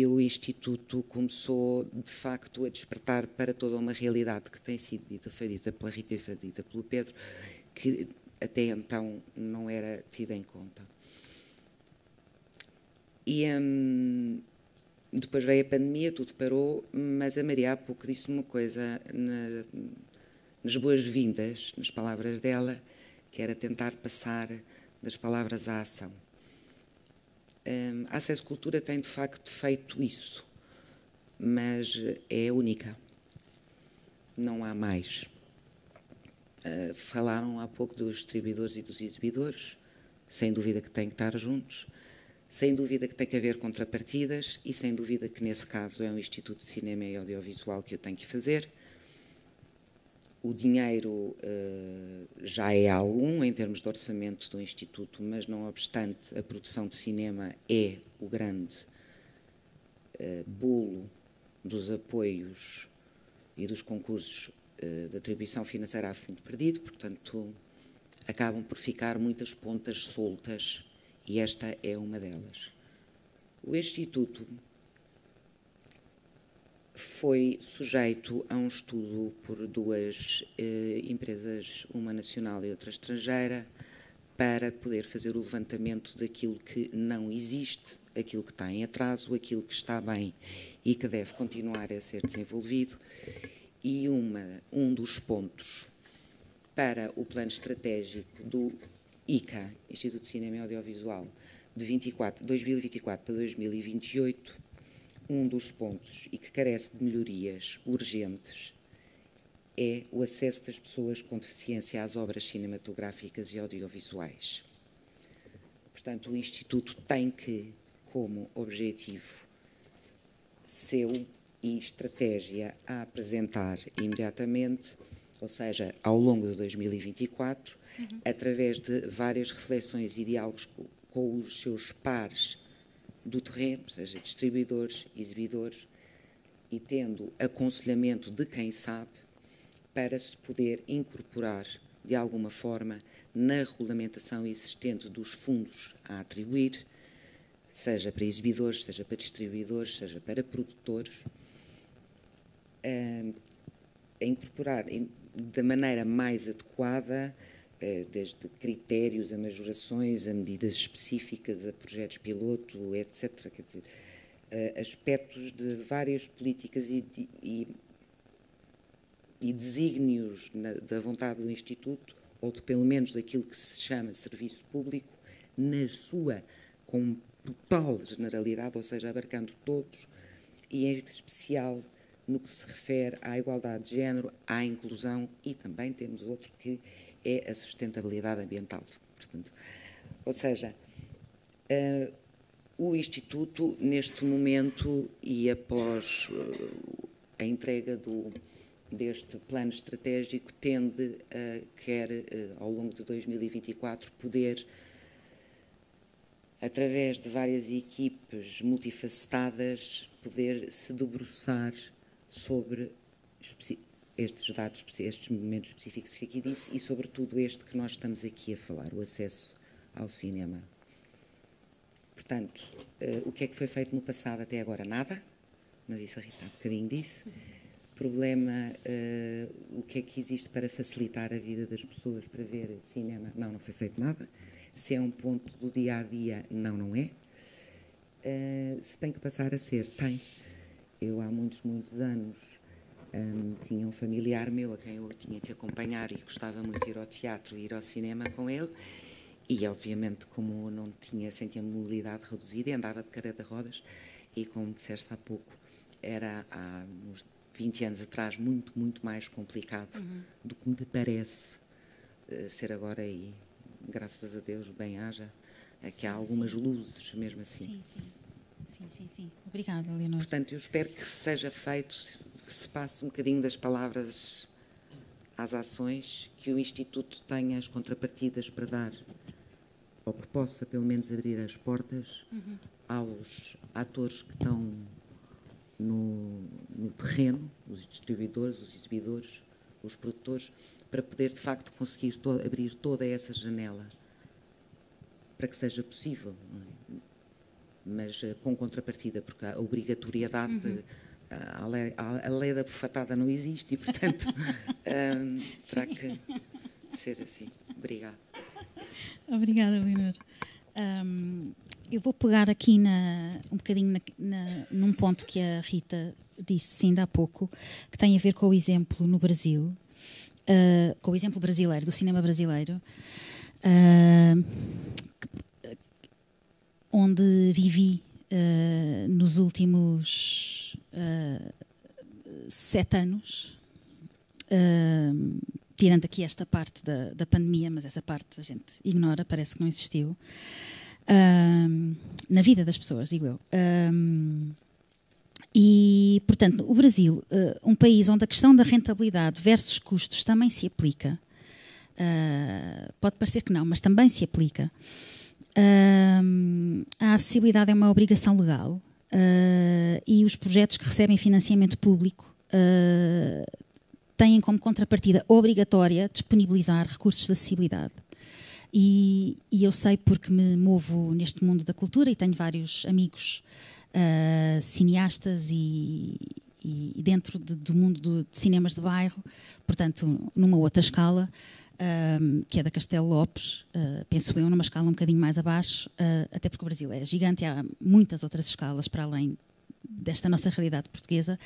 Speaker 12: o Instituto começou, de facto, a despertar para toda uma realidade que tem sido foi dita pela Rita e foi dita pelo Pedro, que até então não era tida em conta. E depois veio a pandemia, tudo parou, mas a Maria há pouco disse uma coisa nas boas-vindas, nas palavras dela, que era tentar passar das palavras à ação. A Acesso Cultura tem, de facto, feito isso, mas é única. Não há mais. Falaram há pouco dos distribuidores e dos exibidores, sem dúvida que têm que estar juntos, sem dúvida que tem que haver contrapartidas e sem dúvida que, nesse caso, é um Instituto de Cinema e Audiovisual que eu tenho que fazer. O dinheiro já é algum em termos de orçamento do Instituto, mas, não obstante, a produção de cinema é o grande bolo dos apoios e dos concursos de atribuição financeira a fundo perdido, portanto, acabam por ficar muitas pontas soltas e esta é uma delas. O Instituto foi sujeito a um estudo por duas empresas, uma nacional e outra estrangeira, para poder fazer o levantamento daquilo que não existe, aquilo que está em atraso, aquilo que está bem e que deve continuar a ser desenvolvido. E um dos pontos para o plano estratégico do ICA, Instituto de Cinema e Audiovisual, de 2024 para 2028, um dos pontos, e que carece de melhorias urgentes, é o acesso das pessoas com deficiência às obras cinematográficas e audiovisuais. Portanto, o Instituto tem que, como objetivo, seu e estratégia a apresentar imediatamente, ou seja, ao longo de 2024, através de várias reflexões e diálogos com os seus pares do terreno, ou seja, distribuidores, exibidores, e tendo aconselhamento de quem sabe, para se poder incorporar, de alguma forma, na regulamentação existente dos fundos a atribuir, seja para exibidores, seja para distribuidores, seja para produtores, a incorporar da maneira mais adequada, desde critérios a majorações, a medidas específicas, a projetos piloto, etc. Quer dizer, aspectos de várias políticas e desígnios da vontade do Instituto, ou de, pelo menos daquilo que se chama serviço público, na sua com total generalidade, ou seja, abarcando todos, e em especial no que se refere à igualdade de género, à inclusão, e também temos outro que é a sustentabilidade ambiental. Portanto, ou seja, o Instituto, neste momento, e após a entrega deste plano estratégico, tende a, quer ao longo de 2024, poder, através de várias equipes multifacetadas, poder se debruçar sobre estes dados, estes momentos específicos que aqui disse, e sobretudo este que nós estamos aqui a falar, o acesso ao cinema. Portanto, o que é que foi feito no passado até agora? Nada, mas isso a Rita há um bocadinho disse. Problema, o que é que existe para facilitar a vida das pessoas para ver cinema? Não foi feito nada. Se é um ponto do dia-a-dia, não é. Se tem que passar a ser, tem. Eu, há muitos anos, tinha um familiar meu a quem eu tinha que acompanhar e gostava muito de ir ao teatro e ir ao cinema com ele, e, obviamente, como não sentia mobilidade reduzida, e andava de cadeira de rodas, e, como disseste há pouco, era há uns 20 anos atrás muito mais complicado do que me parece ser agora, e, graças a Deus, bem haja, que há algumas luzes, mesmo assim.
Speaker 6: Sim. Obrigada, Leonor.
Speaker 12: Portanto, eu espero que seja feito, que se passe um bocadinho das palavras às ações, que o Instituto tenha as contrapartidas para dar, ou que possa, pelo menos, abrir as portas aos atores que estão no terreno, os distribuidores, os exibidores, os produtores, para poder, de facto, conseguir abrir toda essa janela, para que seja possível, não é? Mas com contrapartida, porque a obrigatoriedade, a lei da bufatada não existe, e, portanto, terá que ser assim. Obrigada.
Speaker 6: Obrigada, Leonor. Eu vou pegar aqui um bocadinho num ponto que a Rita disse ainda há pouco, que tem a ver com o exemplo no Brasil, com o exemplo brasileiro, do cinema brasileiro, onde vivi nos últimos 7 anos, tirando aqui esta parte da pandemia, mas essa parte a gente ignora, parece que não existiu, na vida das pessoas, digo eu. E, portanto, o Brasil, um país onde a questão da rentabilidade versus custos também se aplica, pode parecer que não, mas também se aplica. A acessibilidade é uma obrigação legal, e os projetos que recebem financiamento público têm como contrapartida obrigatória disponibilizar recursos de acessibilidade. E eu sei, porque me movo neste mundo da cultura e tenho vários amigos cineastas e dentro do mundo de cinemas de bairro, portanto, numa outra escala, que é da Castelo Lopes, penso eu, numa escala um bocadinho mais abaixo, até porque o Brasil é gigante e há muitas outras escalas para além desta nossa realidade portuguesa.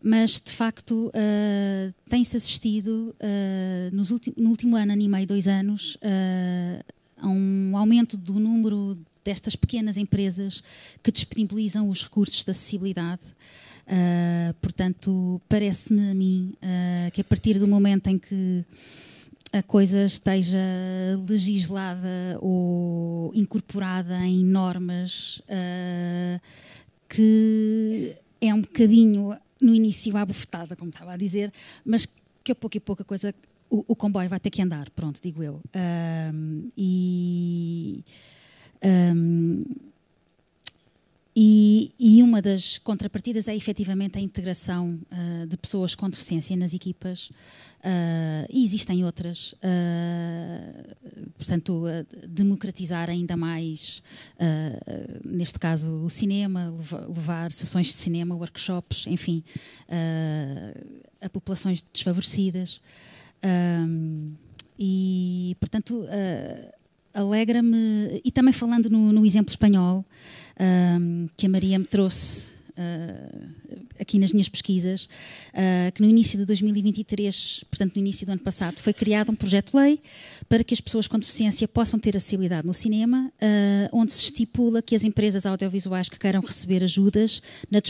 Speaker 6: Mas, de facto, tem-se assistido, no último ano e meio, 2 anos, a um aumento do número destas pequenas empresas que disponibilizam os recursos de acessibilidade. Portanto, parece-me a mim que a partir do momento em que a coisa esteja legislada ou incorporada em normas, que é um bocadinho, no início, à bufetada, como estava a dizer, mas que a pouco e pouco a coisa, o comboio vai ter que andar, pronto, digo eu. E uma das contrapartidas é efetivamente a integração de pessoas com deficiência nas equipas, e existem outras, portanto, democratizar ainda mais, neste caso, o cinema, levar sessões de cinema, workshops, enfim, a populações desfavorecidas. E, portanto, alegra-me, e também falando no exemplo espanhol, que a Maria me trouxe aqui nas minhas pesquisas, que no início de 2023, portanto no início do ano passado, foi criado um projeto de lei para que as pessoas com deficiência possam ter acessibilidade no cinema, onde se estipula que as empresas audiovisuais que queiram receber ajudas na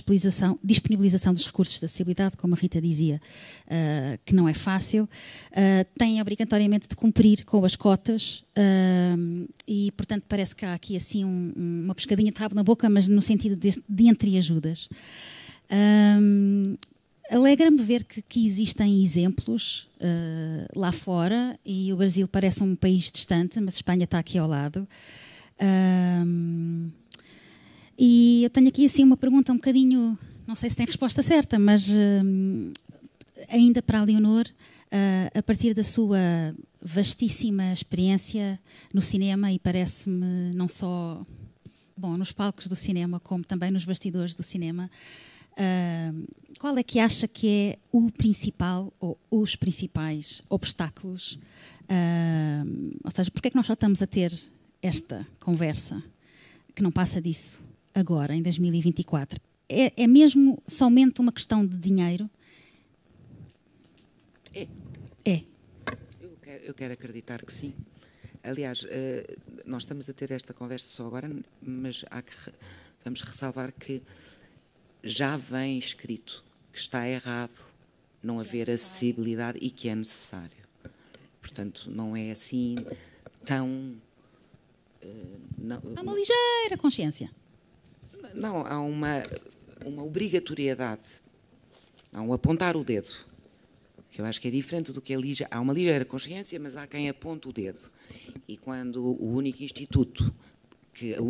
Speaker 6: disponibilização dos recursos de acessibilidade, como a Rita dizia, que não é fácil, têm obrigatoriamente de cumprir com as cotas, e portanto parece que há aqui assim uma pescadinha de rabo na boca, mas no sentido de entreajudas. Alegra-me ver que existem exemplos lá fora, e o Brasil parece um país distante, mas a Espanha está aqui ao lado. E eu tenho aqui assim uma pergunta um bocadinho, não sei se tem resposta certa, mas ainda para a Leonor, a partir da sua vastíssima experiência no cinema, e parece-me não só nos palcos do cinema, como também nos bastidores do cinema, qual é que acha que é o principal ou os principais obstáculos? Ou seja, porque é que nós só estamos a ter esta conversa que não passa disso agora, em 2024? É mesmo somente uma questão de dinheiro? É.
Speaker 12: Eu quero acreditar que sim. Aliás, nós estamos a ter esta conversa só agora, mas vamos ressalvar que já vem escrito que está errado não haver acessibilidade e que é necessário. Portanto, não é assim tão...
Speaker 6: há uma ligeira consciência.
Speaker 12: Não, há uma obrigatoriedade, há um apontar o dedo, que eu acho que é diferente do que há uma ligeira consciência, mas há quem aponte o dedo. E quando o único instituto, o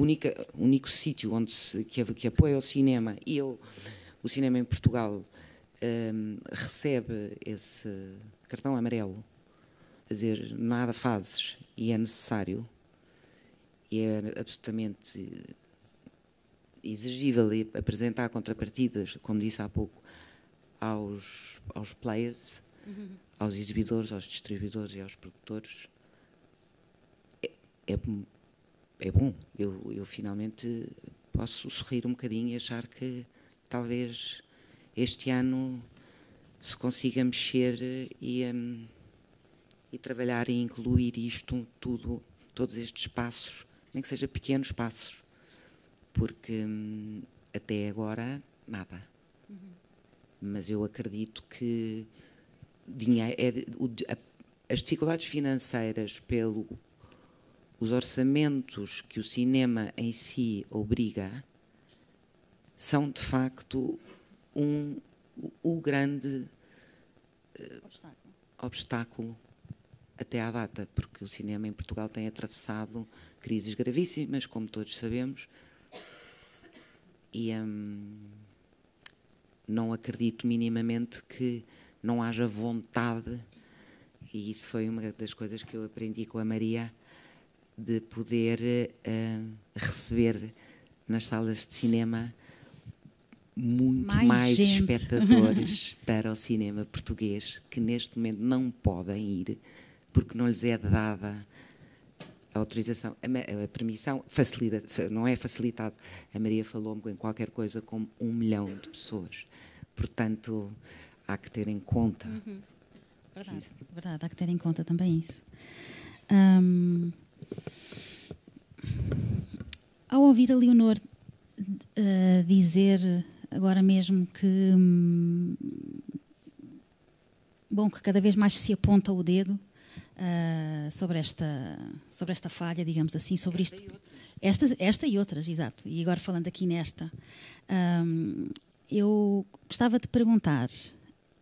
Speaker 12: único sítio que apoia o cinema, e o cinema em Portugal recebe esse cartão amarelo, a dizer nada fazes e é necessário, e é absolutamente exigível apresentar contrapartidas, como disse há pouco, aos players, aos exibidores, aos distribuidores e aos produtores, é bom. Eu finalmente posso sorrir um bocadinho e achar que talvez este ano se consiga mexer e trabalhar e incluir isto tudo, todos estes passos, nem que seja pequenos passos, porque até agora nada. Mas eu acredito que as dificuldades financeiras os orçamentos que o cinema em si obriga são, de facto, o grande obstáculo até à data, porque o cinema em Portugal tem atravessado crises gravíssimas, como todos sabemos, e não acredito minimamente que não haja vontade, e isso foi uma das coisas que eu aprendi com a Maria, de poder receber nas salas de cinema muito mais espectadores para o cinema português, que neste momento não podem ir porque não lhes é dada a autorização, a permissão, não é facilitado. A Maria falou-me em qualquer coisa como 1 milhão de pessoas. Portanto, há que ter em conta.
Speaker 6: Verdade, há que ter em conta também isso. Ao ouvir a Leonor dizer agora mesmo que que cada vez mais se aponta o dedo sobre esta falha, digamos assim, sobre isto. Esta e outras, exato. E agora falando aqui nesta, eu gostava de perguntar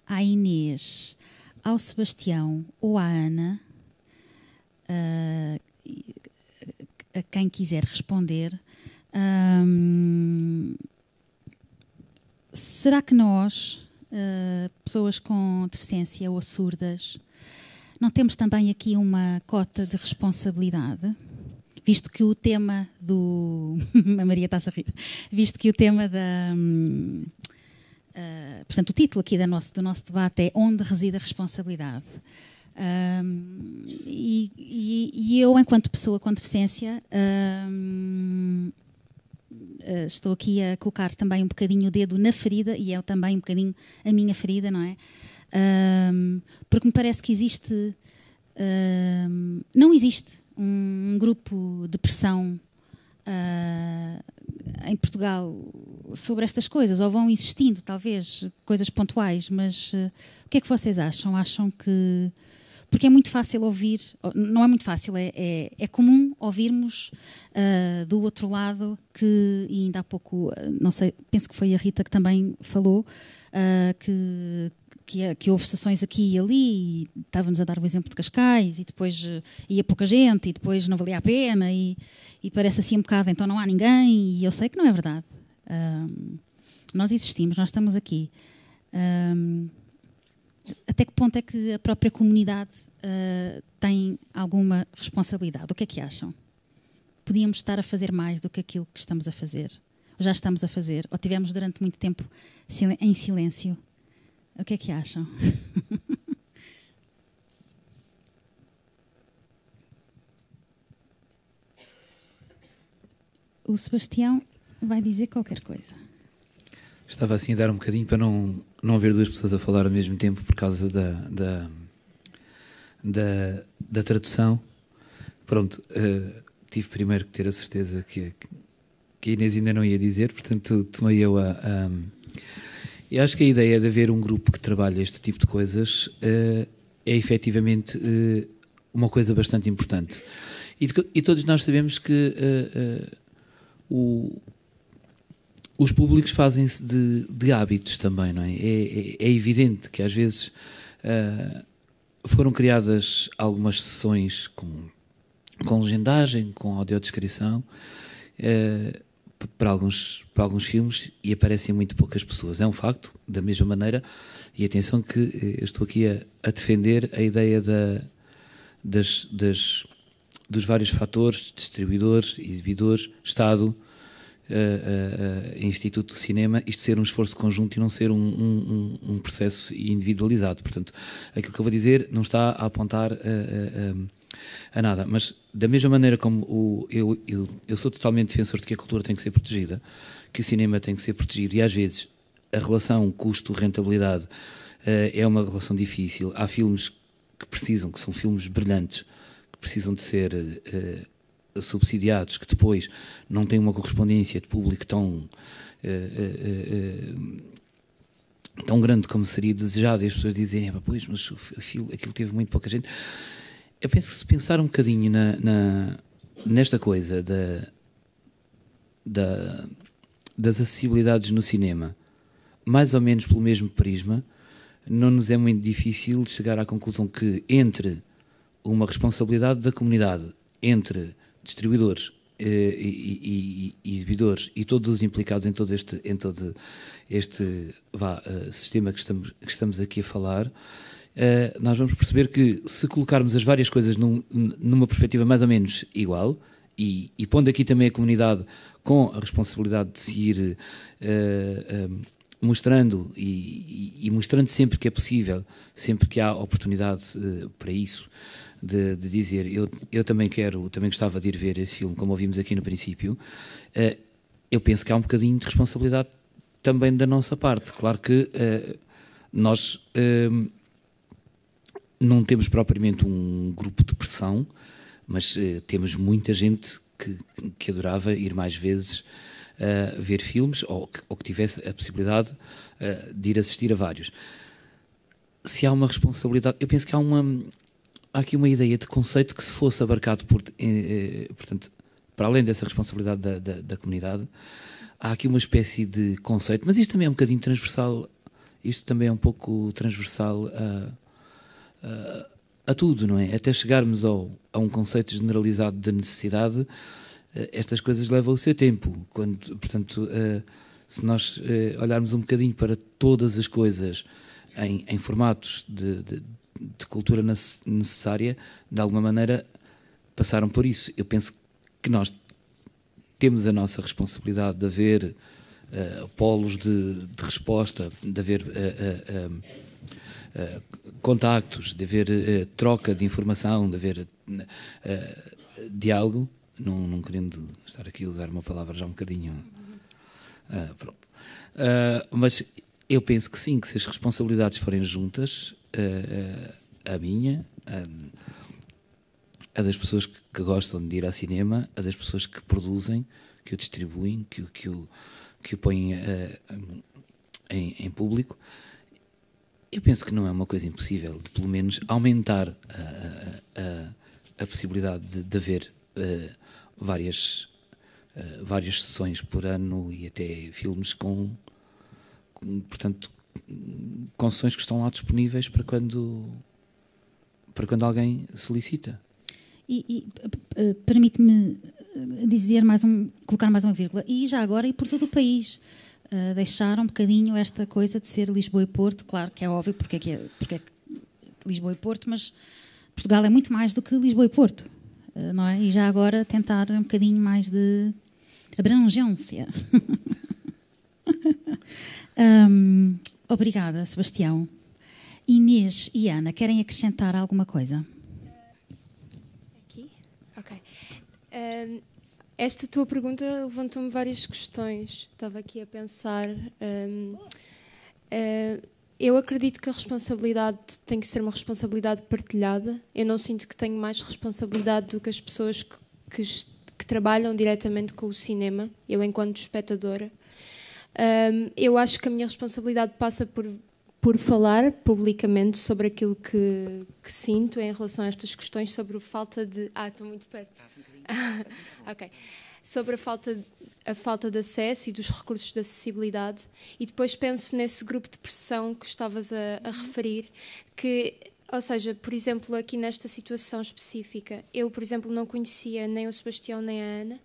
Speaker 6: à Inês, ao Sebastião ou à Ana, a quem quiser responder, será que nós, pessoas com deficiência ou surdas, não temos também aqui uma cota de responsabilidade? Visto que o tema do... a Maria está-se a rir. Visto que o tema da... portanto, o título aqui do nosso debate é Onde reside a responsabilidade? E eu, enquanto pessoa com deficiência, estou aqui a colocar também um bocadinho o dedo na ferida, e é também um bocadinho a minha ferida, não é? Porque me parece que existe... não existe um grupo de pressão em Portugal sobre estas coisas, ou vão existindo, talvez, coisas pontuais, mas o que é que vocês acham? Acham que... Porque é muito fácil ouvir, não é muito fácil, é comum ouvirmos do outro lado que, e ainda há pouco, não sei, penso que foi a Rita que também falou, que houve sessões aqui e ali, e estava-nos a dar o exemplo de Cascais, e depois ia pouca gente, e depois não valia a pena, e parece assim um bocado, então não há ninguém, e eu sei que não é verdade. Nós existimos, nós estamos aqui. Até que ponto é que a própria comunidade tem alguma responsabilidade? O que é que acham? Podíamos estar a fazer mais do que aquilo que estamos a fazer? Ou já estamos a fazer? Ou tivemos durante muito tempo em silêncio? O que é que acham? O Sebastião vai dizer qualquer coisa.
Speaker 8: Estava assim a dar um bocadinho para não haver duas pessoas a falar ao mesmo tempo por causa da tradução. Pronto, tive primeiro que ter a certeza que a Inês ainda não ia dizer, portanto tomei eu Eu acho que a ideia de haver um grupo que trabalha este tipo de coisas é efetivamente uma coisa bastante importante. E todos nós sabemos que os públicos fazem-se de hábitos também, não é? É evidente que às vezes foram criadas algumas sessões com legendagem, com audiodescrição, para alguns filmes, e aparecem muito poucas pessoas. É um facto, da mesma maneira, e atenção que eu estou aqui a defender a ideia dos vários fatores, distribuidores, exibidores, Estado, Instituto do Cinema, isto ser um esforço conjunto e não ser um processo individualizado. Portanto, aquilo que eu vou dizer não está a apontar a nada, mas da mesma maneira como eu sou totalmente defensor de que a cultura tem que ser protegida, que o cinema tem que ser protegido, e às vezes a relação custo-rentabilidade é uma relação difícil. Há filmes que são filmes brilhantes, que precisam de ser subsidiados, que depois não têm uma correspondência de público tão grande como seria desejado, e as pessoas dizem, pois, mas aquilo teve muito pouca gente. Eu penso que se pensar um bocadinho nesta coisa das acessibilidades no cinema, mais ou menos pelo mesmo prisma, não nos é muito difícil chegar à conclusão que entre uma responsabilidade da comunidade, entre distribuidores e exibidores e todos os implicados em todo este sistema que estamos aqui a falar, nós vamos perceber que, se colocarmos as várias coisas numa perspectiva mais ou menos igual, e pondo aqui também a comunidade com a responsabilidade de se ir mostrando e mostrando sempre que é possível, sempre que há oportunidade para isso, de dizer, eu também gostava de ir ver esse filme, como ouvimos aqui no princípio, eu penso que há um bocadinho de responsabilidade também da nossa parte. Claro que nós não temos propriamente um grupo de pressão, mas temos muita gente que adorava ir mais vezes ver filmes, ou que tivesse a possibilidade de ir assistir a vários. Se há uma responsabilidade, eu penso que há aqui uma ideia de conceito que, se fosse abarcado portanto, para além dessa responsabilidade da comunidade, há aqui uma espécie de conceito, mas isto também é um bocadinho transversal, isto também é um pouco transversal a tudo, não é? Até chegarmos a um conceito generalizado de necessidade, estas coisas levam o seu tempo. Portanto, se nós olharmos um bocadinho para todas as coisas em formatos de cultura necessária, de alguma maneira passaram por isso. Eu penso que nós temos a nossa responsabilidade de haver polos de resposta, de haver contactos, de haver troca de informação, de haver diálogo, não querendo estar aqui a usar uma palavra já um bocadinho... pronto. Mas eu penso que sim, que se as responsabilidades forem juntas, a minha, a das pessoas que gostam de ir ao cinema, a das pessoas que produzem, que o distribuem, que o põem em público, eu penso que não é uma coisa impossível de, pelo menos, aumentar a possibilidade de haver várias sessões por ano e até filmes portanto, com sessões que estão lá disponíveis para quando alguém solicita.
Speaker 6: E permite-me colocar mais uma vírgula. E já agora, e por todo o país, deixar um bocadinho esta coisa de ser Lisboa e Porto. Claro que é óbvio porque é Lisboa e Porto, mas Portugal é muito mais do que Lisboa e Porto, não é? E já agora tentar um bocadinho mais de abrangência. Obrigada, Sebastião. Inês e Ana, querem acrescentar alguma coisa?
Speaker 7: Aqui? Ok. Esta tua pergunta levantou-me várias questões. Estava aqui a pensar. Eu acredito que a responsabilidade tem que ser uma responsabilidade partilhada. Eu não sinto que tenho mais responsabilidade do que as pessoas que trabalham diretamente com o cinema, eu enquanto espectadora. Eu acho que a minha responsabilidade passa por falar publicamente sobre aquilo que sinto em relação a estas questões, sobre a falta de... estou muito perto. Ok. Sobre a falta de acesso e dos recursos de acessibilidade. E depois penso nesse grupo de pressão que estavas a referir, que, ou seja, por exemplo, aqui nesta situação específica, eu, por exemplo, não conhecia nem o Sebastião nem a Ana,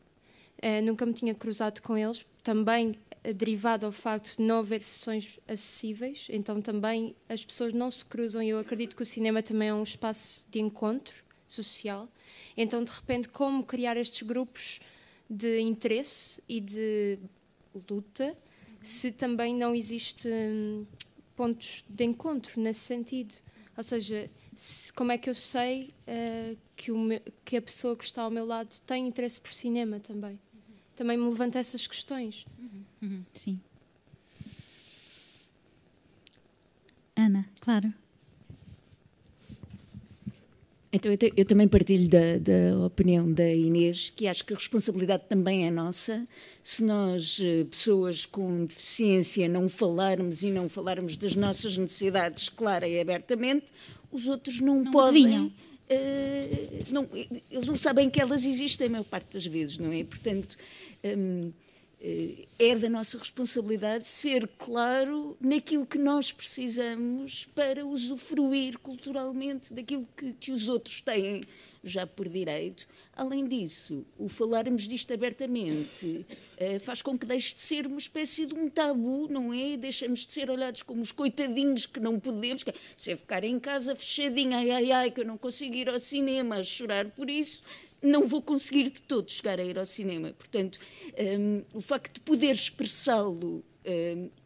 Speaker 7: nunca me tinha cruzado com eles, também derivado ao facto de não haver sessões acessíveis, então também as pessoas não se cruzam, e eu acredito que o cinema também é um espaço de encontro social. Então, de repente, como criar estes grupos de interesse e de luta, se também não existe pontos de encontro nesse sentido? Ou seja, como é que eu sei que a pessoa que está ao meu lado tem interesse por cinema também? Também me levanta essas questões.
Speaker 6: Sim. Ana, claro.
Speaker 9: Então, eu também partilho da opinião da Inês, que acho que a responsabilidade também é nossa. Se nós, pessoas com deficiência, não falarmos das nossas necessidades clara e abertamente, os outros não podem... eles não sabem que elas existem a maior parte das vezes, não é? Portanto, é da nossa responsabilidade ser claro naquilo que nós precisamos para usufruir culturalmente daquilo que os outros têm já por direito. Além disso, o falarmos disto abertamente faz com que deixe de ser uma espécie de um tabu, não é? Deixamos de ser olhados como os coitadinhos que não podemos, que se eu ficar em casa fechadinha, ai, que eu não consigo ir ao cinema a chorar por isso, não vou conseguir de todo chegar a ir ao cinema. Portanto, o facto de poder expressá-lo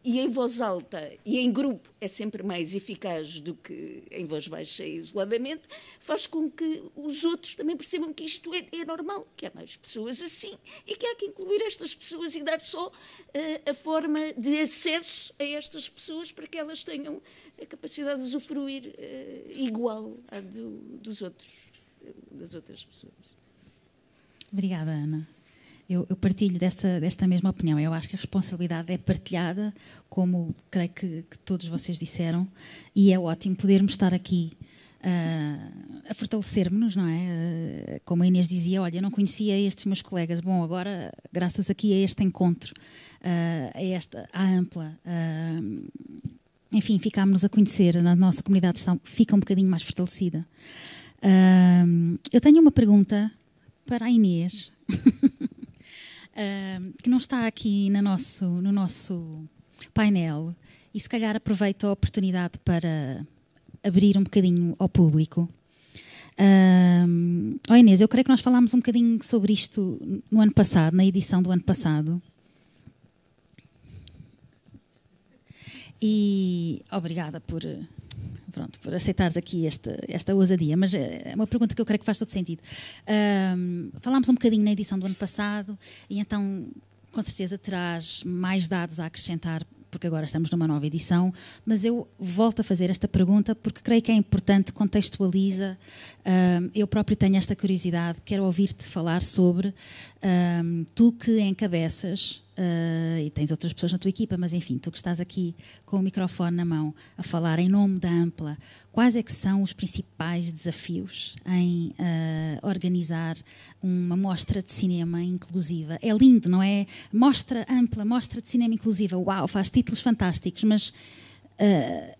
Speaker 9: e em voz alta e em grupo é sempre mais eficaz do que em voz baixa e isoladamente, faz com que os outros também percebam que isto é normal, que há mais pessoas assim e que há que incluir estas pessoas e dar só a forma de acesso a estas pessoas para que elas tenham a capacidade de usufruir igual à das outras pessoas.
Speaker 6: Obrigada, Ana. Eu partilho desta mesma opinião. Eu acho que a responsabilidade é partilhada, como creio que todos vocês disseram, e é ótimo podermos estar aqui a fortalecer-nos, não é? Como a Inês dizia, olha, eu não conhecia estes meus colegas, bom, agora, graças aqui a este encontro, à Ampla, enfim, ficámos-nos a conhecer, a nossa comunidade fica um bocadinho mais fortalecida. Eu tenho uma pergunta para a Inês, que não está aqui no nosso painel, e se calhar aproveito a oportunidade para abrir um bocadinho ao público. Inês, eu creio que nós falámos um bocadinho sobre isto no ano passado, na edição do ano passado. E obrigada por aceitares aqui esta ousadia, mas é uma pergunta que eu creio que faz todo sentido. Falámos um bocadinho na edição do ano passado e então com certeza terás mais dados a acrescentar, porque agora estamos numa nova edição, mas eu volto a fazer esta pergunta porque creio que é importante, contextualiza. Eu próprio tenho esta curiosidade, quero ouvir-te falar sobre tu que encabeças, e tens outras pessoas na tua equipa, mas enfim, tu que estás aqui com o microfone na mão a falar em nome da Ampla, quais é que são os principais desafios em organizar uma mostra de cinema inclusiva? É lindo, não é? Mostra Ampla, mostra de cinema inclusiva, uau, faz títulos fantásticos, mas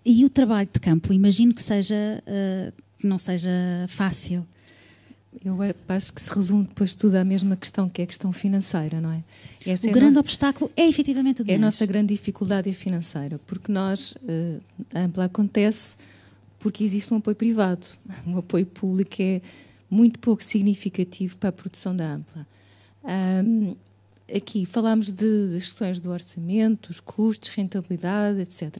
Speaker 6: e o trabalho de campo? Imagino que não seja fácil.
Speaker 1: Eu acho que se resume depois de tudo à mesma questão, que é a questão financeira, não é?
Speaker 6: O grande obstáculo é efetivamente o dinheiro.
Speaker 1: É a nossa grande dificuldade financeira, porque a Ampla acontece porque existe um apoio privado. O apoio público é muito pouco significativo para a produção da Ampla. Aqui falámos das questões do orçamento, os custos, rentabilidade, etc.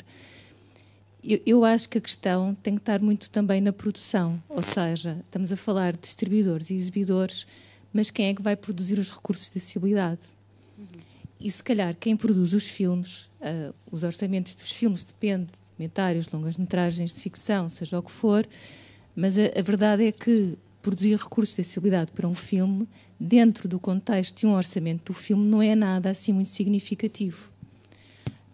Speaker 1: Eu acho que a questão tem que estar muito também na produção, ou seja, estamos a falar de distribuidores e exibidores, mas quem é que vai produzir os recursos de acessibilidade? E se calhar quem produz os filmes, os orçamentos dos filmes depende de documentários, longas-metragens de ficção, seja o que for, mas a verdade é que produzir recursos de acessibilidade para um filme, dentro do contexto de um orçamento do filme, não é nada assim muito significativo.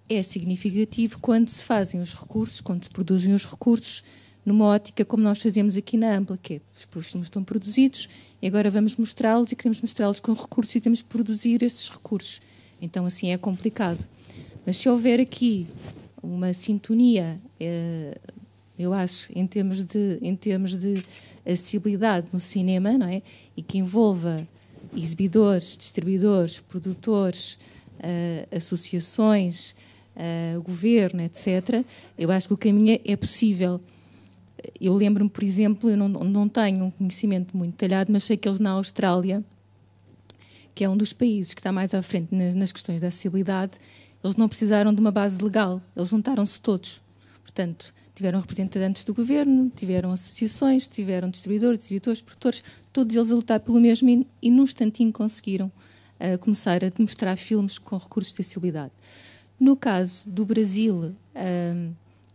Speaker 1: É significativo quando se fazem os recursos, quando se produzem os recursos numa ótica como nós fazemos aqui na Ampla, que é, os filmes estão produzidos e agora vamos mostrá-los e queremos mostrá-los com recursos e temos de produzir estes recursos. Então assim é complicado. Mas se houver aqui uma sintonia, eu acho, em termos de acessibilidade no cinema, não é? E que envolva exibidores, distribuidores, produtores, associações, governo, etc., eu acho que o caminho é possível. Eu lembro-me, por exemplo, eu não tenho um conhecimento muito detalhado, mas sei que eles na Austrália, que é um dos países que está mais à frente nas questões da acessibilidade, eles não precisaram de uma base legal, eles juntaram-se todos. Portanto, tiveram representantes do governo, tiveram associações, tiveram distribuidores, exibidores, produtores, todos eles a lutar pelo mesmo e num instantinho conseguiram começar a demonstrar filmes com recursos de acessibilidade. No caso do Brasil,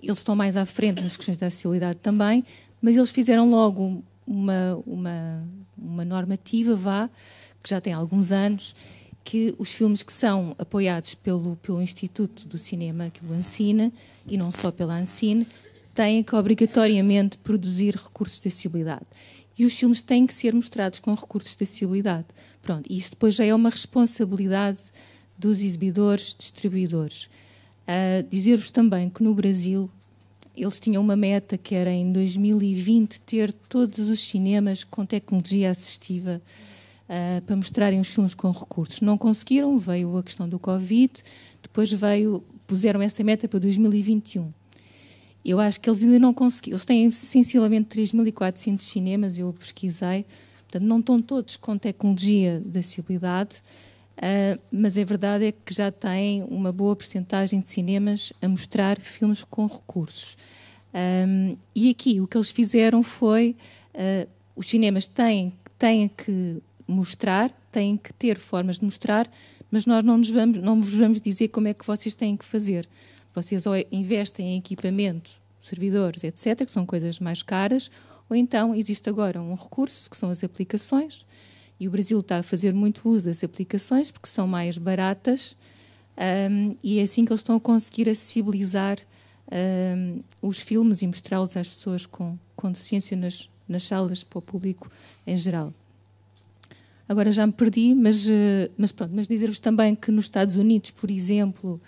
Speaker 1: eles estão mais à frente nas questões da acessibilidade também, mas eles fizeram logo uma normativa, que já tem alguns anos, que os filmes que são apoiados pelo Instituto do Cinema, que o Ancine, e não só pela Ancine, têm que obrigatoriamente produzir recursos de acessibilidade. E os filmes têm que ser mostrados com recursos de acessibilidade. Pronto, e isto depois já é uma responsabilidade dos exibidores, distribuidores. Dizer-vos também que no Brasil eles tinham uma meta que era em 2020 ter todos os cinemas com tecnologia assistiva para mostrarem os filmes com recursos. Não conseguiram, veio a questão do Covid, depois puseram essa meta para 2021. Eu acho que eles ainda não conseguiram. Eles têm sensivelmente 3.400 cinemas, eu pesquisei, portanto não estão todos com tecnologia de acessibilidade, mas a verdade é que já têm uma boa percentagem de cinemas a mostrar filmes com recursos. E aqui o que eles fizeram foi, os cinemas têm que mostrar, têm que ter formas de mostrar, mas nós não vos vamos dizer como é que vocês têm que fazer. Vocês ou investem em equipamento, servidores, etc., que são coisas mais caras, ou então existe agora um recurso, que são as aplicações, e o Brasil está a fazer muito uso das aplicações, porque são mais baratas, e é assim que eles estão a conseguir acessibilizar os filmes e mostrá-los às pessoas com deficiência nas salas para o público em geral. Agora já me perdi, mas dizer-vos também que nos Estados Unidos, por exemplo,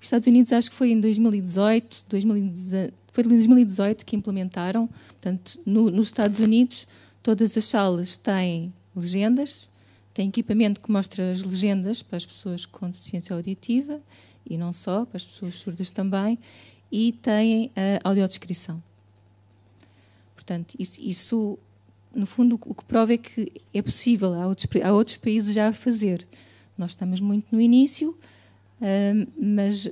Speaker 1: os Estados Unidos acho que foi em 2018 que implementaram. Portanto, nos Estados Unidos todas as salas têm legendas, têm equipamento que mostra as legendas para as pessoas com deficiência auditiva e não só, para as pessoas surdas também, e têm a audiodescrição. Portanto, isso no fundo, o que prova é que é possível, há outros países já a fazer. Nós estamos muito no início, mas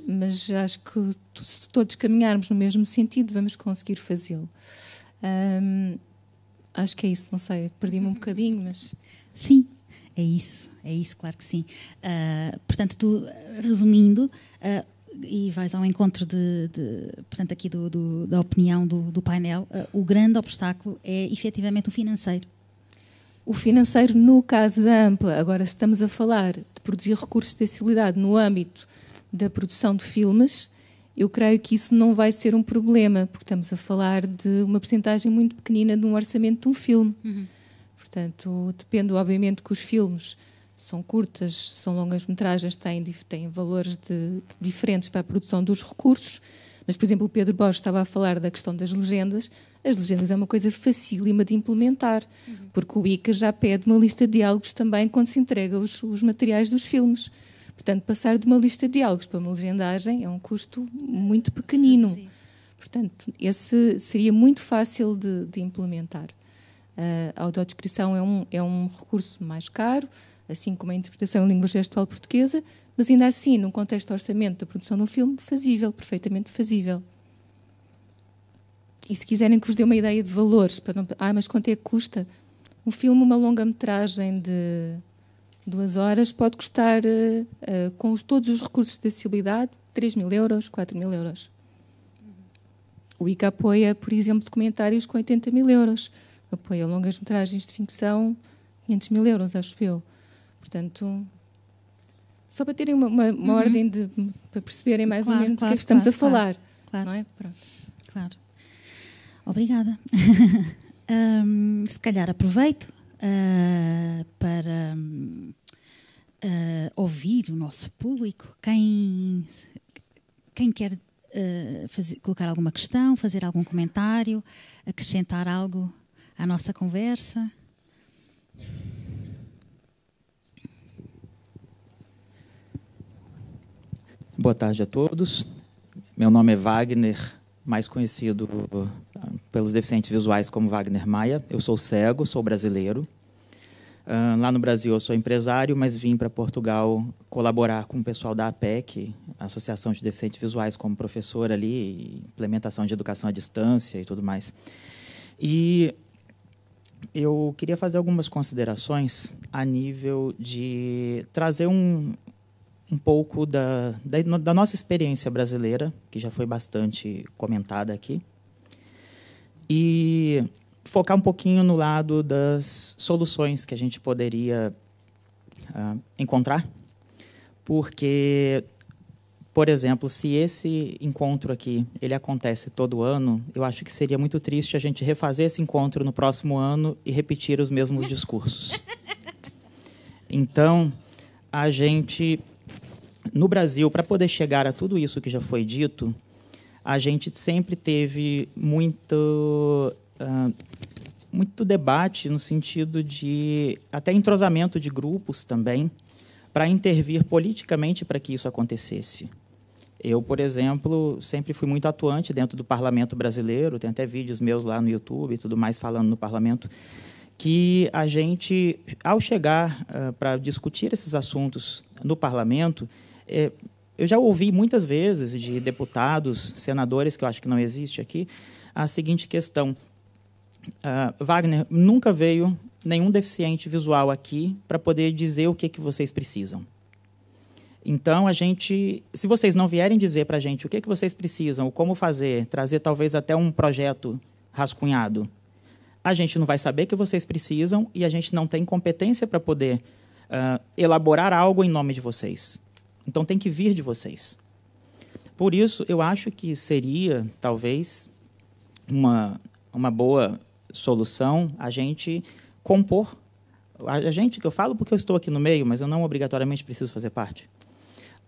Speaker 1: acho que se todos caminharmos no mesmo sentido, vamos conseguir fazê-lo. Acho que é isso, não sei, perdi-me um bocadinho, mas...
Speaker 6: Sim, é isso, claro que sim. Portanto, tu, resumindo, e vais ao encontro portanto, aqui da opinião do painel, o grande obstáculo é efetivamente o financeiro.
Speaker 1: O financeiro, no caso da Ampla, agora se estamos a falar de produzir recursos de acessibilidade no âmbito da produção de filmes, eu creio que isso não vai ser um problema, porque estamos a falar de uma percentagem muito pequenina de um orçamento de um filme. Uhum. Portanto, depende, obviamente, que os filmes são curtas, são longas-metragens, têm valores diferentes para a produção dos recursos, mas, por exemplo, o Pedro Borges estava a falar da questão das legendas. As legendas é uma coisa facílima de implementar, porque o ICA já pede uma lista de diálogos também quando se entrega os materiais dos filmes. Portanto, passar de uma lista de diálogos para uma legendagem é um custo muito pequenino. Sim. Portanto, esse seria muito fácil de implementar. A audiodescrição é um recurso mais caro, assim como a interpretação em língua gestual portuguesa, mas ainda assim, num contexto de orçamento da produção de um filme, fazível, perfeitamente fazível. E se quiserem que vos dê uma ideia de valores, mas quanto é que custa? Um filme, uma longa-metragem de 2 horas, pode custar, com todos os recursos de acessibilidade, 3.000 euros, 4.000 euros. O ICA apoia, por exemplo, documentários com 80.000 euros. Apoia longas-metragens de ficção, 500.000 euros, acho eu. Portanto, só para terem uma ordem para perceberem mais ou menos do que é que estamos a falar.
Speaker 6: Claro.
Speaker 1: Não é? Pronto.
Speaker 6: Claro. Obrigada. Se calhar aproveito para ouvir o nosso público. Quem quer colocar alguma questão, fazer algum comentário, acrescentar algo à nossa conversa?
Speaker 13: Boa tarde a todos. Meu nome é Wagner, mais conhecido pelos deficientes visuais como Wagner Maia. Eu sou cego, sou brasileiro. Lá no Brasil eu sou empresário, mas vim para Portugal colaborar com o pessoal da APEC, Associação de Deficientes Visuais, como professor ali, implementação de educação à distância e tudo mais. E eu queria fazer algumas considerações a nível de trazer um pouco da nossa experiência brasileira, que já foi bastante comentada aqui, e focar um pouquinho no lado das soluções que a gente poderia encontrar, porque, por exemplo, se esse encontro aqui ele acontece todo ano, eu acho que seria muito triste a gente refazer esse encontro no próximo ano e repetir os mesmos discursos. Então, a gente, no Brasil, para poder chegar a tudo isso que já foi dito, a gente sempre teve muito debate no sentido de até entrosamento de grupos também para intervir politicamente para que isso acontecesse. Eu, por exemplo, sempre fui muito atuante dentro do parlamento brasileiro, tem até vídeos meus lá no YouTube e tudo mais falando no parlamento, que a gente, ao chegar para discutir esses assuntos no parlamento, eu já ouvi muitas vezes de deputados, senadores, que eu acho que não existe aqui, a seguinte questão: Wagner, nunca veio nenhum deficiente visual aqui para poder dizer o que vocês precisam. Então, se vocês não vierem dizer para a gente o que vocês precisam, como fazer, trazer talvez até um projeto rascunhado, a gente não vai saber o que vocês precisam e a gente não tem competência para poder elaborar algo em nome de vocês. Então, tem que vir de vocês. Por isso, eu acho que seria, talvez, uma boa solução a gente compor. A gente, que eu falo porque eu estou aqui no meio, mas eu não obrigatoriamente preciso fazer parte.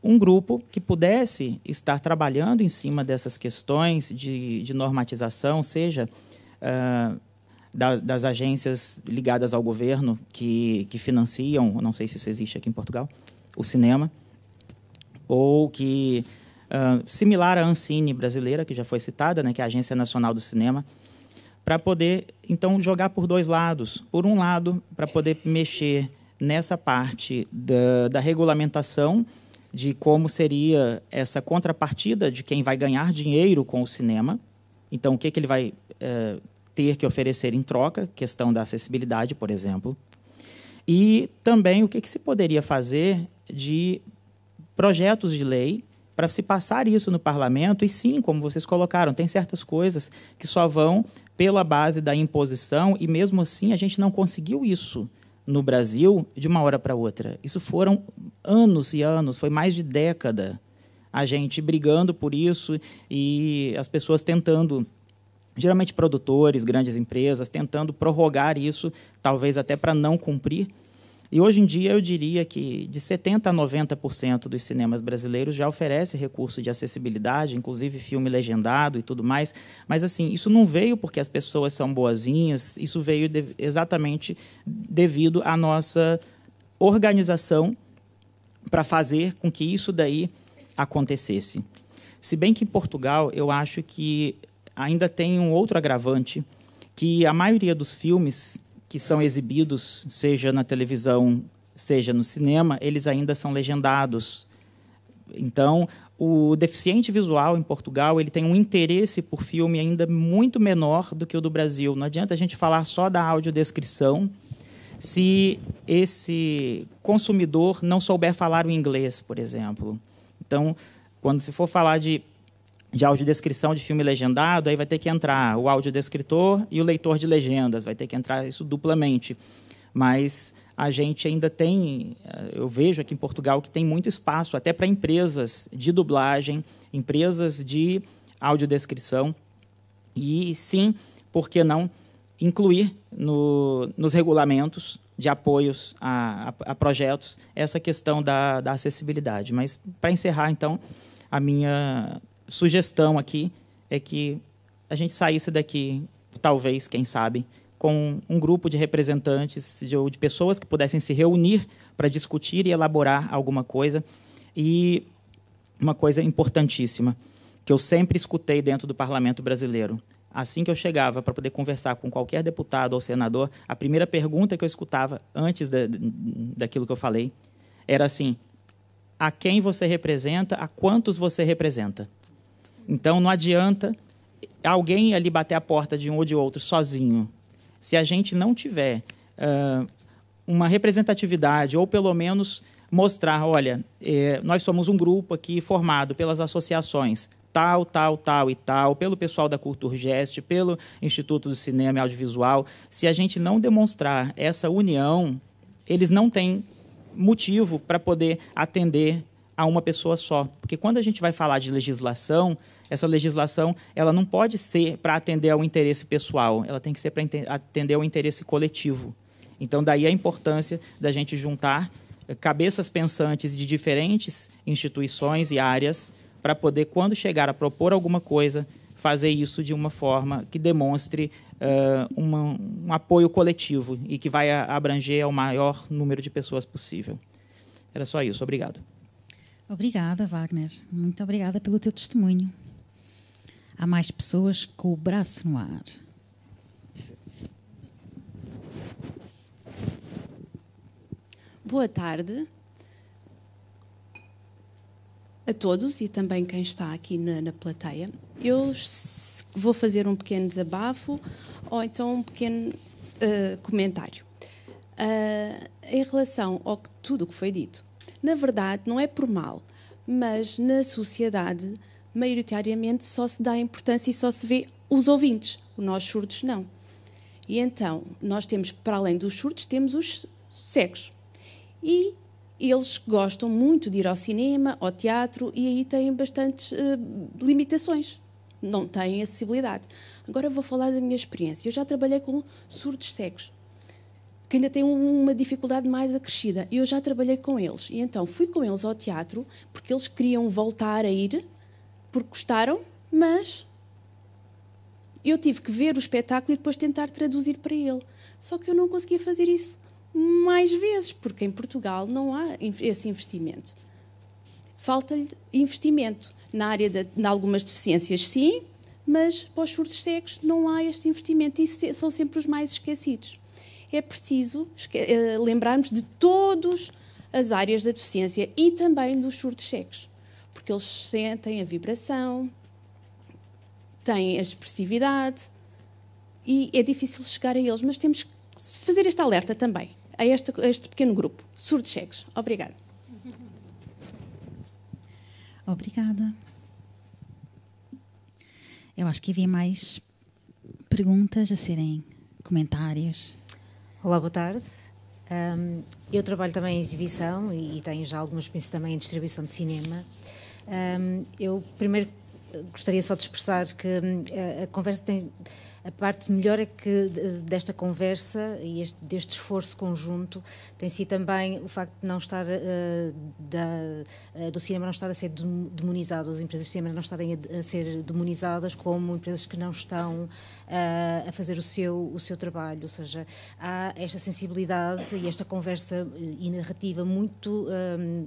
Speaker 13: Um grupo que pudesse estar trabalhando em cima dessas questões de normatização, seja das agências ligadas ao governo que financiam, não sei se isso existe aqui em Portugal, o cinema, ou que, similar à Ancine brasileira, que já foi citada, né, que é a Agência Nacional do Cinema, para poder, então, jogar por dois lados. Por um lado, para poder mexer nessa parte da regulamentação de como seria essa contrapartida de quem vai ganhar dinheiro com o cinema. Então, o que ele vai ter que oferecer em troca, questão da acessibilidade, por exemplo. E também o que se poderia fazer de projetos de lei para se passar isso no parlamento. E sim, como vocês colocaram, tem certas coisas que só vão pela base da imposição, e mesmo assim a gente não conseguiu isso no Brasil de uma hora para outra. Isso foram anos e anos, foi mais de década a gente brigando por isso e as pessoas tentando, geralmente produtores, grandes empresas, tentando prorrogar isso, talvez até para não cumprir. E hoje em dia eu diria que de 70% a 90% dos cinemas brasileiros já oferece recurso de acessibilidade, inclusive filme legendado e tudo mais. Mas assim, isso não veio porque as pessoas são boazinhas, isso veio exatamente devido à nossa organização para fazer com que isso daí acontecesse. Se bem que em Portugal eu acho que ainda tem um outro agravante, que a maioria dos filmes que são exibidos, seja na televisão, seja no cinema, eles ainda são legendados. Então, o deficiente visual em Portugal ele tem um interesse por filme ainda muito menor do que o do Brasil. Não adianta a gente falar só da audiodescrição se esse consumidor não souber falar o inglês, por exemplo. Então, quando se for falar de audiodescrição de filme legendado, aí vai ter que entrar o audiodescritor e o leitor de legendas, vai ter que entrar isso duplamente. Mas a gente ainda tem, eu vejo aqui em Portugal que tem muito espaço até para empresas de dublagem, empresas de audiodescrição, e sim, por que não incluir nos regulamentos de apoios a projetos essa questão da acessibilidade. Mas, para encerrar, então, a minha sugestão aqui é que a gente saísse daqui, talvez, quem sabe, com um grupo de representantes, de pessoas que pudessem se reunir para discutir e elaborar alguma coisa. E uma coisa importantíssima, que eu sempre escutei dentro do Parlamento brasileiro. Assim que eu chegava para poder conversar com qualquer deputado ou senador, a primeira pergunta que eu escutava, antes daquilo que eu falei, era assim: a quem você representa, a quantos você representa? Então, não adianta alguém ali bater a porta de um ou de outro sozinho. Se a gente não tiver uma representatividade, ou pelo menos mostrar, olha, nós somos um grupo aqui formado pelas associações tal, tal, tal e tal, pelo pessoal da Culturgest, pelo Instituto do Cinema e Audiovisual, se a gente não demonstrar essa união, eles não têm motivo para poder atender a uma pessoa só. Porque quando a gente vai falar de legislação, essa legislação ela não pode ser para atender ao interesse pessoal, ela tem que ser para atender ao interesse coletivo. Então, daí a importância da gente juntar cabeças pensantes de diferentes instituições e áreas para poder, quando chegar a propor alguma coisa, fazer isso de uma forma que demonstre um apoio coletivo e que vai abranger ao maior número de pessoas possível. Era só isso. Obrigado.
Speaker 6: Obrigada, Wagner. Muito obrigada pelo teu testemunho. Há mais pessoas com o braço no ar.
Speaker 14: Boa tarde a todos e também quem está aqui na plateia. Eu vou fazer um pequeno desabafo ou então um pequeno comentário. Em relação ao tudo o que foi dito, na verdade, não é por mal, mas na sociedade, maioritariamente, só se dá importância e só se vê os ouvintes. Nós surdos, não. E então, nós temos, para além dos surdos, temos os cegos. E eles gostam muito de ir ao cinema, ao teatro, e aí têm bastantes limitações. Não têm acessibilidade. Agora vou falar da minha experiência. Eu já trabalhei com surdos cegos, que ainda têm uma dificuldade mais acrescida. Eu já trabalhei com eles. E então fui com eles ao teatro, porque eles queriam voltar a ir, porque gostaram, mas eu tive que ver o espetáculo e depois tentar traduzir para ele. Só que eu não conseguia fazer isso mais vezes, porque em Portugal não há esse investimento. Falta-lhe investimento. Na área de algumas deficiências, sim, mas para os surdos cegos não há este investimento e são sempre os mais esquecidos. É preciso lembrarmos de todas as áreas da deficiência e também dos surdos cegos, porque eles sentem a vibração, têm a expressividade e é difícil chegar a eles, mas temos que fazer este alerta também a este pequeno grupo, surdos cegos. Obrigada.
Speaker 6: Obrigada. Eu acho que havia mais perguntas a serem comentários.
Speaker 15: Olá, boa tarde. Eu trabalho também em exibição e tenho já alguma experiência também em distribuição de cinema. Eu primeiro gostaria só de expressar que a conversa tem... A parte melhor é que desta conversa e deste esforço conjunto tem sido também o facto de não estar do cinema não estar a ser demonizado, as empresas de cinema não estarem a ser demonizadas como empresas que não estão a fazer o seu trabalho, ou seja, há esta sensibilidade e esta conversa e narrativa muito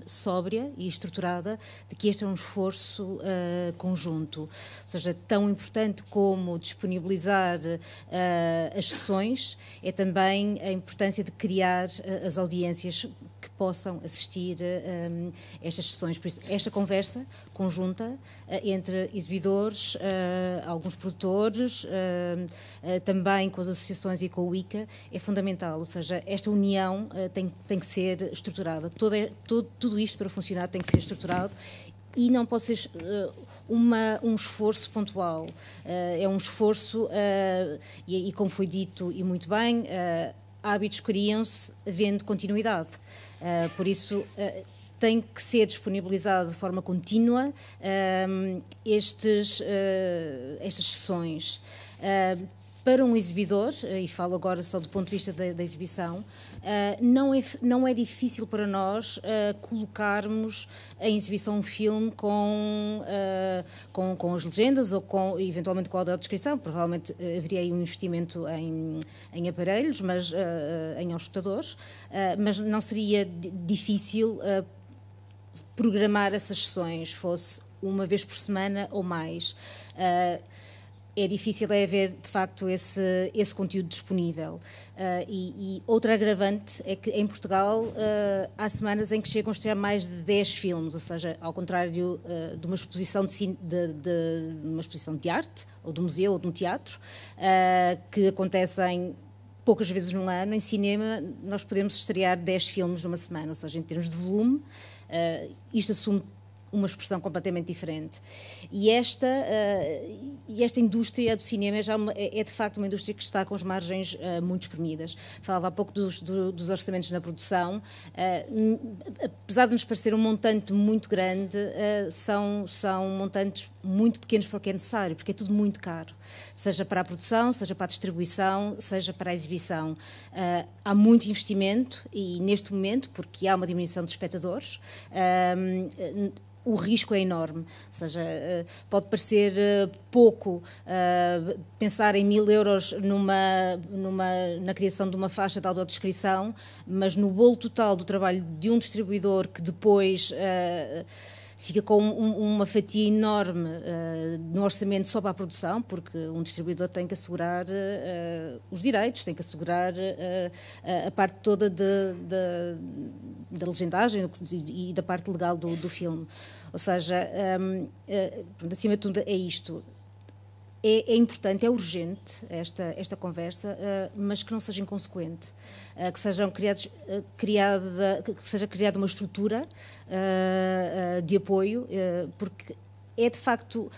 Speaker 15: sóbria e estruturada de que este é um esforço conjunto, ou seja, tão importante como disponibilizar as sessões, é também a importância de criar as audiências que possam assistir a estas sessões. Por isso, esta conversa conjunta entre exibidores, alguns produtores, também com as associações e com o ICA, é fundamental. Ou seja, esta união tem que ser estruturada. Tudo isto para funcionar tem que ser estruturado e não pode ser um esforço pontual. É um esforço, e como foi dito e muito bem, hábitos criam-se havendo continuidade. Por isso, tem que ser disponibilizado de forma contínua estas sessões. Para um exibidor, e falo agora só do ponto de vista da exibição, não é difícil para nós colocarmos em exibição um filme com as legendas ou eventualmente com a audiodescrição. Provavelmente haveria aí um investimento em aparelhos, mas em auscultadores, mas não seria difícil programar essas sessões, fosse uma vez por semana ou mais. É difícil haver, de facto, esse conteúdo disponível. E outra agravante é que, em Portugal, há semanas em que chegam a estrear mais de 10 filmes, ou seja, ao contrário de uma exposição uma exposição de arte, ou de um museu, ou de um teatro, que acontecem poucas vezes num ano. Em cinema, nós podemos estrear 10 filmes numa semana, ou seja, em termos de volume, isto assume uma expressão completamente diferente. E esta indústria do cinema é de facto uma indústria que está com as margens muito espremidas. Falava há pouco dos orçamentos na produção. Apesar de nos parecer um montante muito grande, são montantes muito pequenos para o que é necessário, porque é tudo muito caro. Seja para a produção, seja para a distribuição, seja para a exibição. Há muito investimento e, neste momento, porque há uma diminuição de espectadores, o risco é enorme, ou seja, pode parecer pouco pensar em 1.000 euros na criação de uma faixa de audiodescrição, mas no bolo total do trabalho de um distribuidor que depois fica com uma fatia enorme no orçamento só para a produção, porque um distribuidor tem que assegurar os direitos, tem que assegurar a parte toda da legendagem e da parte legal do filme. Ou seja, acima de tudo é isto. É importante, é urgente esta conversa, mas que não seja inconsequente, que seja criada uma estrutura de apoio, porque é de facto,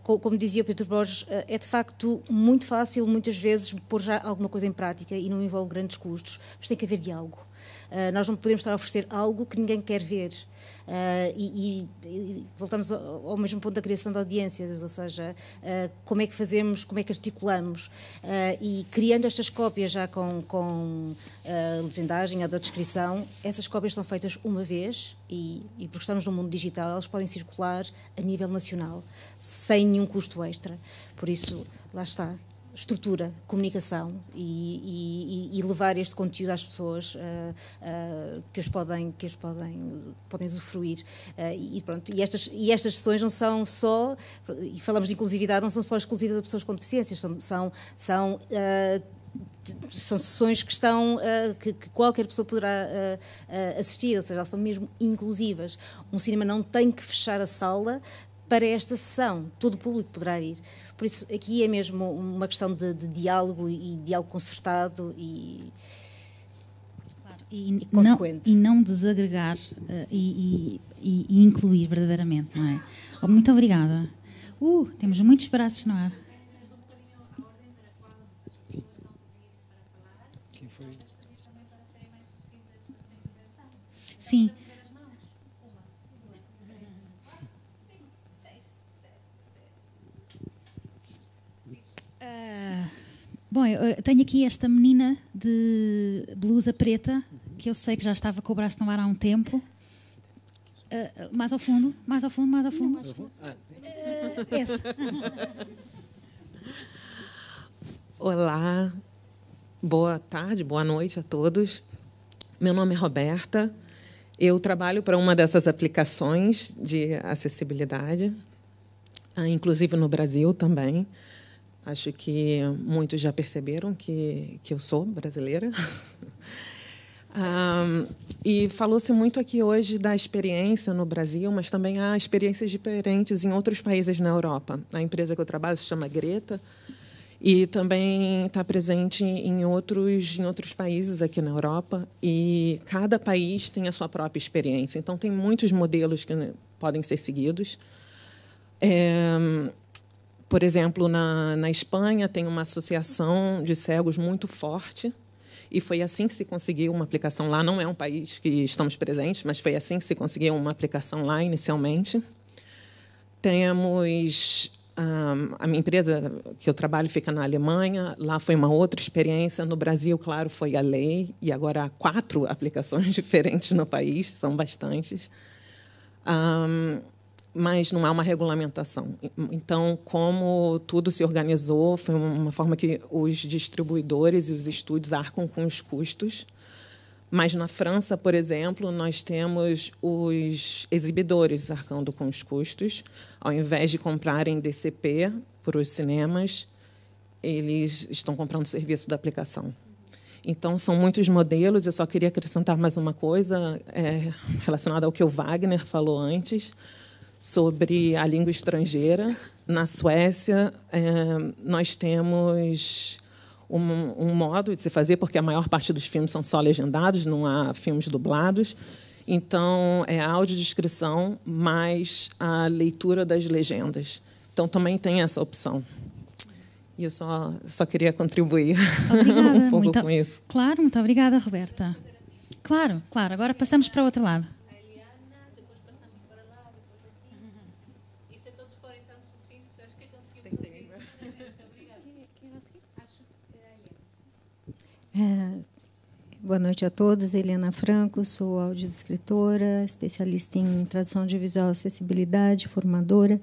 Speaker 15: como dizia o Pedro Borges, é de facto muito fácil muitas vezes pôr já alguma coisa em prática e não envolve grandes custos, mas tem que haver diálogo. Nós não podemos estar a oferecer algo que ninguém quer ver. E voltamos ao mesmo ponto da criação de audiências, ou seja, como é que fazemos, como é que articulamos, e criando estas cópias já com legendagem, audiodescrição. Essas cópias são feitas uma vez e porque estamos no mundo digital, elas podem circular a nível nacional sem nenhum custo extra. Por isso, lá está, estrutura, comunicação e levar este conteúdo às pessoas que os podem usufruir. E pronto, e estas sessões não são só, e falamos de inclusividade, não são só exclusivas a pessoas com deficiências, são sessões que estão que qualquer pessoa poderá assistir, ou seja, elas são mesmo inclusivas. Um cinema não tem que fechar a sala para esta sessão, todo o público poderá ir. Por isso, aqui é mesmo uma questão de diálogo e diálogo concertado e consequente.
Speaker 6: Não desagregar e incluir verdadeiramente, não é? Muito obrigada. Temos muitos braços no ar.
Speaker 16: Quem foi?
Speaker 6: Sim. Bom, eu tenho aqui esta menina de blusa preta, que eu sei que já estava com o braço no ar há um tempo. Mais ao fundo, mais ao fundo, mais ao fundo. Essa.
Speaker 17: Olá, boa tarde, boa noite a todos. Meu nome é Roberta. Eu trabalho para uma dessas aplicações de acessibilidade, inclusive no Brasil também. Acho que muitos já perceberam que eu sou brasileira. E falou-se muito aqui hoje da experiência no Brasil, mas também há experiências diferentes em outros países na Europa. A empresa que eu trabalho se chama Greta e também está presente em outros países aqui na Europa. E cada país tem a sua própria experiência. Então, tem muitos modelos que podem ser seguidos. Por exemplo, na Espanha, tem uma associação de cegos muito forte, e foi assim que se conseguiu uma aplicação lá. Não é um país que estamos presentes, mas foi assim que se conseguiu uma aplicação lá, inicialmente. Temos a minha empresa, que eu trabalho, fica na Alemanha. Lá foi uma outra experiência. No Brasil, claro, foi a lei, e agora há 4 aplicações diferentes no país, são bastantes. Mas não há uma regulamentação. Então, como tudo se organizou, foi uma forma que os distribuidores e os estúdios arcam com os custos. Mas, na França, por exemplo, nós temos os exibidores arcando com os custos. Ao invés de comprarem DCP para os cinemas, eles estão comprando o serviço da aplicação. Então, são muitos modelos. Eu só queria acrescentar mais uma coisa relacionada ao que o Wagner falou antes, sobre a língua estrangeira. Na Suécia, nós temos um modo de se fazer, porque a maior parte dos filmes são só legendados, não há filmes dublados. Então, é a audiodescrição mais a leitura das legendas. Então, também tem essa opção. E eu só queria contribuir um pouco com isso.
Speaker 6: Claro, muito obrigada, Roberta. Claro. Agora passamos para o outro lado.
Speaker 18: Boa noite a todos. Eliana Franco, sou audiodescritora, especialista em tradução audiovisual, acessibilidade, formadora.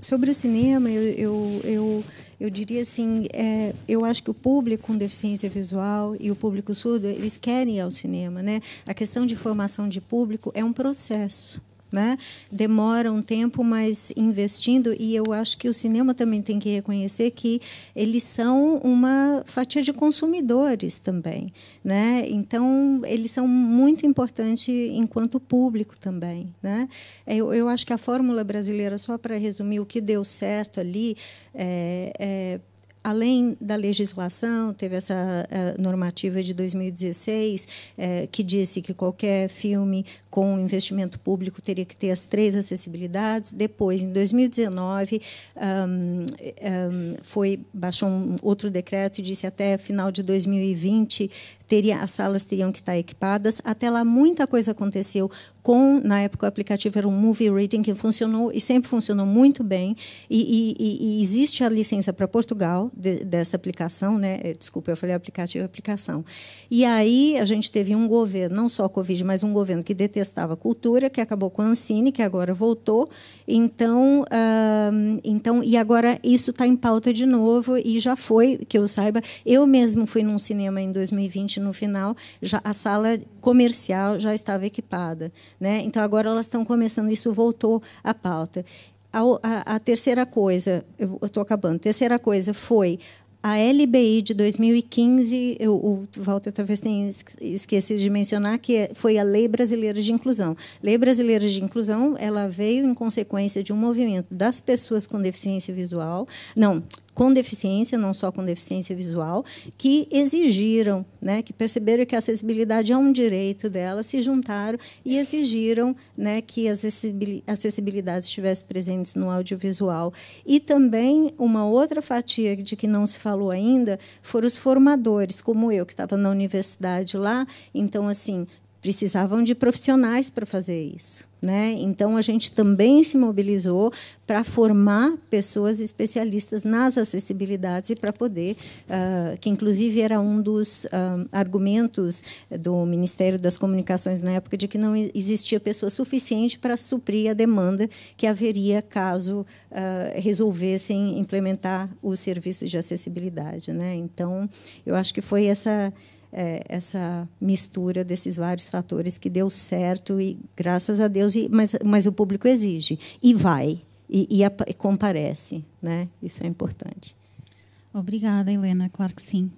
Speaker 18: Sobre o cinema, eu diria assim, eu acho que o público com deficiência visual e o público surdo, eles querem ir ao cinema, né? A questão de formação de público é um processo, né? Demora um tempo, mas investindo, e eu acho que o cinema também tem que reconhecer que eles são uma fatia de consumidores também, né? Então, eles são muito importantes enquanto público também, né? Eu acho que a fórmula brasileira, só para resumir o que deu certo ali, além da legislação, teve essa normativa de 2016, que disse que qualquer filme com investimento público teria que ter as 3 acessibilidades. Depois, em 2019, baixou um outro decreto e disse até final de 2020 as salas teriam que estar equipadas. Até lá, muita coisa aconteceu na época, o aplicativo era um movie reading que funcionou e sempre funcionou muito bem. E existe a licença para Portugal dessa aplicação, né? Desculpa, eu falei aplicativo e aplicação. E aí a gente teve um governo, não só Covid, mas um governo que detestava a cultura, que acabou com a Ancine, que agora voltou. Então, e agora isso está em pauta de novo, e já foi, que eu saiba, eu mesmo fui num cinema em 2020, no final, já a sala comercial já estava equipada, né? Então, agora elas estão começando, isso voltou à pauta. A terceira coisa, eu estou acabando, a terceira coisa foi a LBI de 2015, o Walter talvez tenha esquecido de mencionar, que foi a Lei Brasileira de Inclusão. Lei Brasileira de Inclusão, ela veio em consequência de um movimento das pessoas com deficiência visual, com deficiência, não só com deficiência visual, que exigiram, né, que perceberam que a acessibilidade é um direito delas, se juntaram e exigiram, né, que as acessibilidades estivessem presentes no audiovisual. E também uma outra fatia de que não se falou ainda foram os formadores, como eu, que estava na universidade lá. Então, assim, precisavam de profissionais para fazer isso, né? Então, a gente também se mobilizou para formar pessoas especialistas nas acessibilidades e para poder, que inclusive era um dos argumentos do Ministério das Comunicações na época, de que não existia pessoa suficiente para suprir a demanda que haveria caso resolvessem implementar os serviços de acessibilidade, né? Então, eu acho que foi essa mistura desses vários fatores que deu certo, e graças a Deus, mas o público exige e vai e comparece, né? Isso é importante.
Speaker 6: Obrigada, Helena, claro que sim.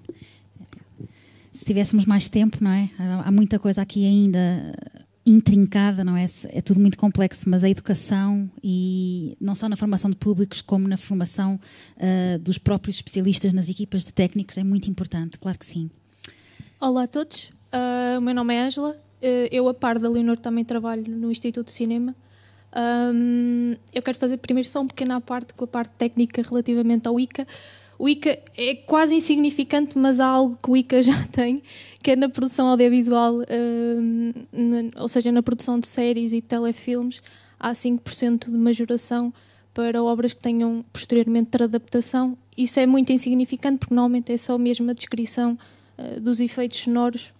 Speaker 6: Se tivéssemos mais tempo, não é? Há muita coisa aqui ainda intrincada, não é? É tudo muito complexo, mas a educação, e não só na formação de públicos, como na formação dos próprios especialistas nas equipas de técnicos, é muito importante, claro que sim.
Speaker 16: Olá a todos, o meu nome é Ângela, eu, a par da Leonor, também trabalho no Instituto de Cinema. Eu quero fazer primeiro só um pequeno à parte com a parte técnica relativamente ao ICA. O ICA é quase insignificante, mas há algo que o ICA já tem, que é na produção audiovisual, ou seja, na produção de séries e telefilmes, há 5% de majoração para obras que tenham posteriormente ter adaptação. Isso é muito insignificante, porque normalmente é só mesmo a descrição dos efeitos sonoros.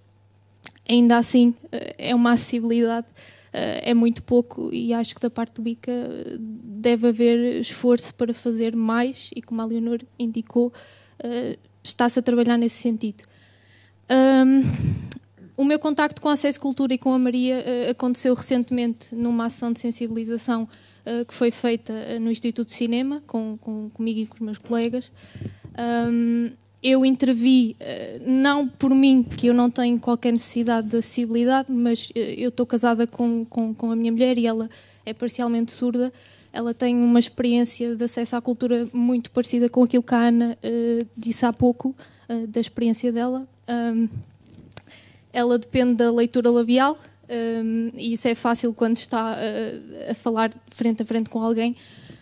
Speaker 16: Ainda assim, é uma acessibilidade, é muito pouco, e acho que da parte do ICA deve haver esforço para fazer mais, e como a Leonor indicou, está-se a trabalhar nesse sentido. O meu contacto com a Acesso Cultura e com a Maria aconteceu recentemente numa ação de sensibilização que foi feita no Instituto de Cinema, comigo e com os meus colegas. Eu intervi, não por mim, que eu não tenho qualquer necessidade de acessibilidade, mas eu estou casada com a minha mulher e ela é parcialmente surda. Ela tem uma experiência de acesso à cultura muito parecida com aquilo que a Ana disse há pouco, da experiência dela. Ela depende da leitura labial, e isso é fácil quando está a falar frente a frente com alguém.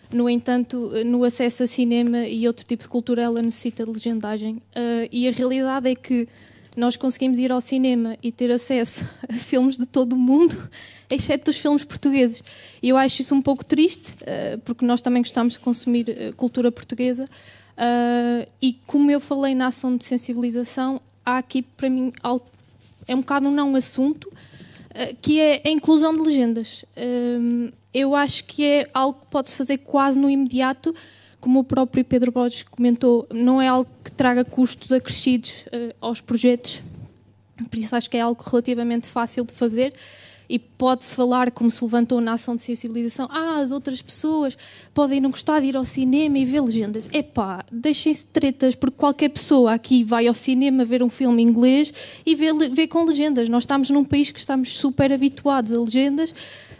Speaker 16: No entanto, no acesso a cinema e outro tipo de cultura, ela necessita de legendagem. E a realidade é que nós conseguimos ir ao cinema e ter acesso a filmes de todo o mundo, exceto os filmes portugueses. E eu acho isso um pouco triste, porque nós também gostamos de consumir cultura portuguesa. E como eu falei na ação de sensibilização, há aqui, para mim, algo, é um bocado um não assunto, que é a inclusão de legendas. Eu acho que é algo que pode-se fazer quase no imediato, como o próprio Pedro Borges comentou, não é algo que traga custos acrescidos aos projetos, por isso acho que é algo relativamente fácil de fazer, e pode-se falar, como se levantou na ação de sensibilização, as outras pessoas podem não gostar de ir ao cinema e ver legendas. Epá, deixem-se de tretas, porque qualquer pessoa aqui vai ao cinema ver um filme em inglês e vê com legendas. Nós estamos num país que estamos super habituados a legendas,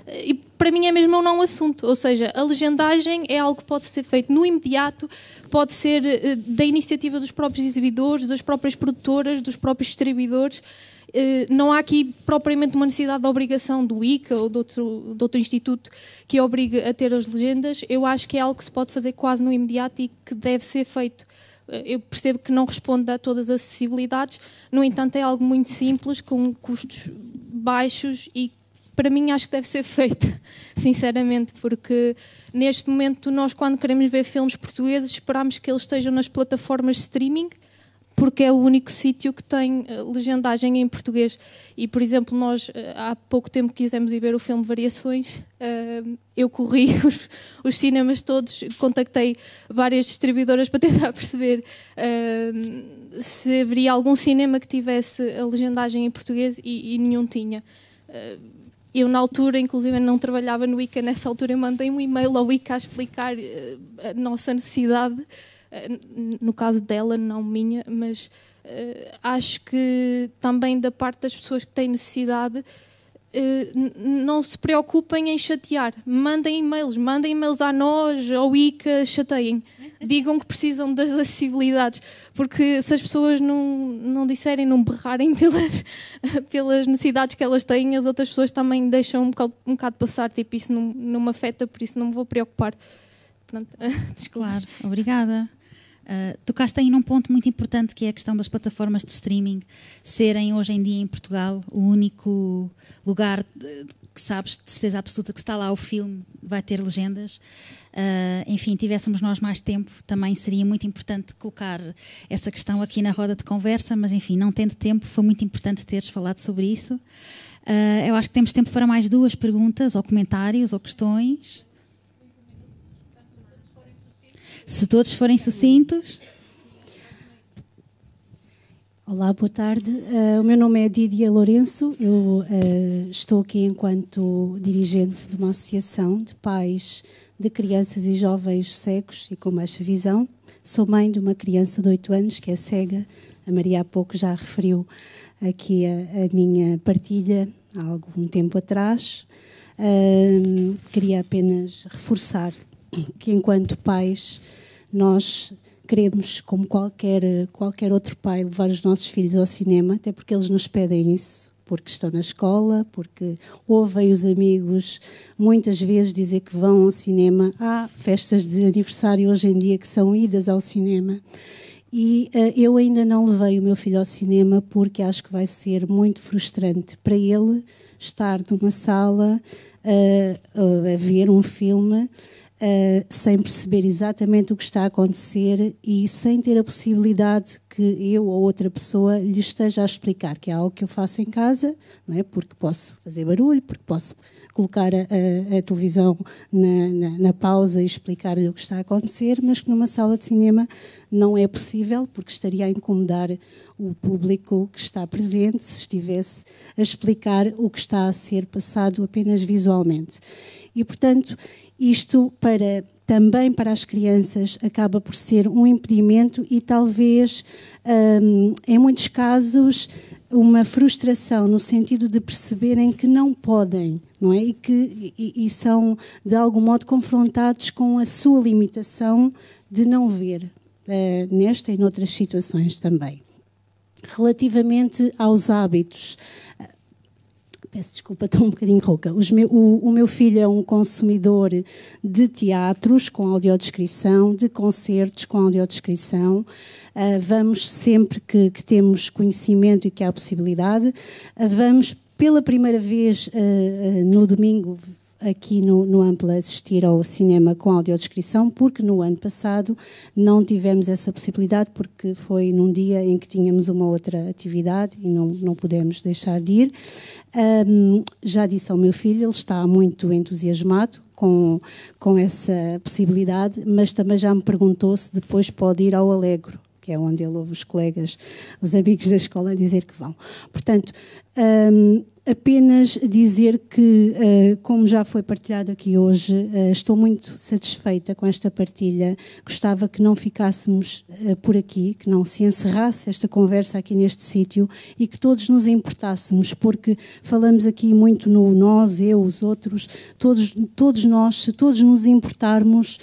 Speaker 16: e para mim é mesmo um não assunto, ou seja, a legendagem é algo que pode ser feito no imediato, pode ser da iniciativa dos próprios exibidores, das próprias produtoras, dos próprios distribuidores. Não há aqui propriamente uma necessidade de obrigação do ICA ou de outro instituto que obrigue a ter as legendas. Eu acho que é algo que se pode fazer quase no imediato e que deve ser feito, eu percebo que não responde a todas as acessibilidades, no entanto é algo muito simples, com custos baixos e para mim acho que deve ser feito, sinceramente, porque neste momento nós quando queremos ver filmes portugueses esperamos que eles estejam nas plataformas de streaming, porque é o único sítio que tem legendagem em português. E, por exemplo, nós há pouco tempo quisemos ir ver o filme Variações, eu corri os cinemas todos, contactei várias distribuidoras para tentar perceber se haveria algum cinema que tivesse a legendagem em português e nenhum tinha. Eu, na altura, inclusive, não trabalhava no ICA, nessa altura eu mandei um e-mail ao ICA a explicar a nossa necessidade, no caso dela, não minha, mas acho que também da parte das pessoas que têm necessidade, não se preocupem em chatear, mandem e-mails a nós, ao ICA, chateiem, digam que precisam das acessibilidades, porque se as pessoas não disserem, não berrarem pelas necessidades que elas têm, as outras pessoas também deixam um bocado passar, tipo, isso não me afeta, por isso não me vou preocupar. Pronto,
Speaker 6: claro, obrigada. Tocaste aí num ponto muito importante, que é a questão das plataformas de streaming serem hoje em dia em Portugal o único lugar que sabes de certeza absoluta que está lá o filme, vai ter legendas. Enfim, tivéssemos nós mais tempo, também seria muito importante colocar essa questão aqui na roda de conversa, mas enfim, não tendo tempo, foi muito importante teres falado sobre isso. Eu acho que temos tempo para mais 2 perguntas, ou comentários, ou questões. Se todos forem sucintos.
Speaker 19: Olá, boa tarde. O meu nome é Dídia Lourenço. Eu estou aqui enquanto dirigente de uma associação de pais de crianças e jovens cegos e com baixa visão. Sou mãe de uma criança de 8 anos que é cega. A Maria há pouco já referiu aqui a minha partilha há algum tempo atrás. Queria apenas reforçar que enquanto pais nós queremos, como qualquer outro pai, levar os nossos filhos ao cinema, até porque eles nos pedem isso, porque estão na escola, porque ouvem os amigos muitas vezes dizer que vão ao cinema. Há festas de aniversário hoje em dia que são idas ao cinema. E eu ainda não levei o meu filho ao cinema porque acho que vai ser muito frustrante para ele estar numa sala a ver um filme sem perceber exatamente o que está a acontecer e sem ter a possibilidade que eu ou outra pessoa lhe esteja a explicar, que é algo que eu faço em casa, não é? Porque posso fazer barulho, porque posso colocar a televisão na pausa e explicar-lhe o que está a acontecer, mas que numa sala de cinema não é possível, porque estaria a incomodar o público que está presente se estivesse a explicar o que está a ser passado apenas visualmente. E, portanto, isto também para as crianças acaba por ser um impedimento e talvez, em muitos casos, uma frustração no sentido de perceberem que não podem, não é? E são, de algum modo, confrontados com a sua limitação de não ver, nesta e noutras situações também. Relativamente aos hábitos, peço desculpa, estou um bocadinho rouca. O meu filho é um consumidor de teatros com audiodescrição, de concertos com audiodescrição. Vamos sempre que temos conhecimento e que há possibilidade. Vamos pela primeira vez no domingo aqui no Ampla assistir ao cinema com audiodescrição, porque no ano passado não tivemos essa possibilidade, porque foi num dia em que tínhamos uma outra atividade e não pudemos deixar de ir. Já disse ao meu filho, ele está muito entusiasmado com essa possibilidade, mas também já me perguntou se depois pode ir ao Alegro, que é onde ele ouve os colegas, os amigos da escola a dizer que vão. Portanto, apenas dizer que, como já foi partilhado aqui hoje, estou muito satisfeita com esta partilha. Gostava que não ficássemos por aqui, que não se encerrasse esta conversa aqui neste sítio e que todos nos importássemos, porque falamos aqui muito no nós, eu, os outros, todos nós, se todos nos importarmos,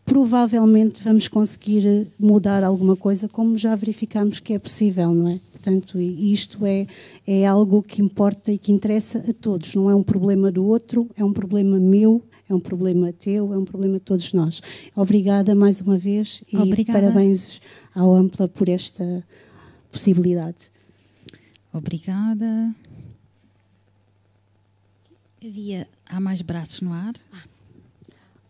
Speaker 19: provavelmente vamos conseguir mudar alguma coisa, como já verificamos que é possível, não é? Portanto, isto é algo que importa e que interessa a todos. Não é um problema do outro, é um problema meu, é um problema teu, é um problema de todos nós. Obrigada mais uma vez e
Speaker 6: Obrigada.
Speaker 19: Parabéns ao Ampla por esta possibilidade.
Speaker 6: Obrigada. Há mais braços no ar?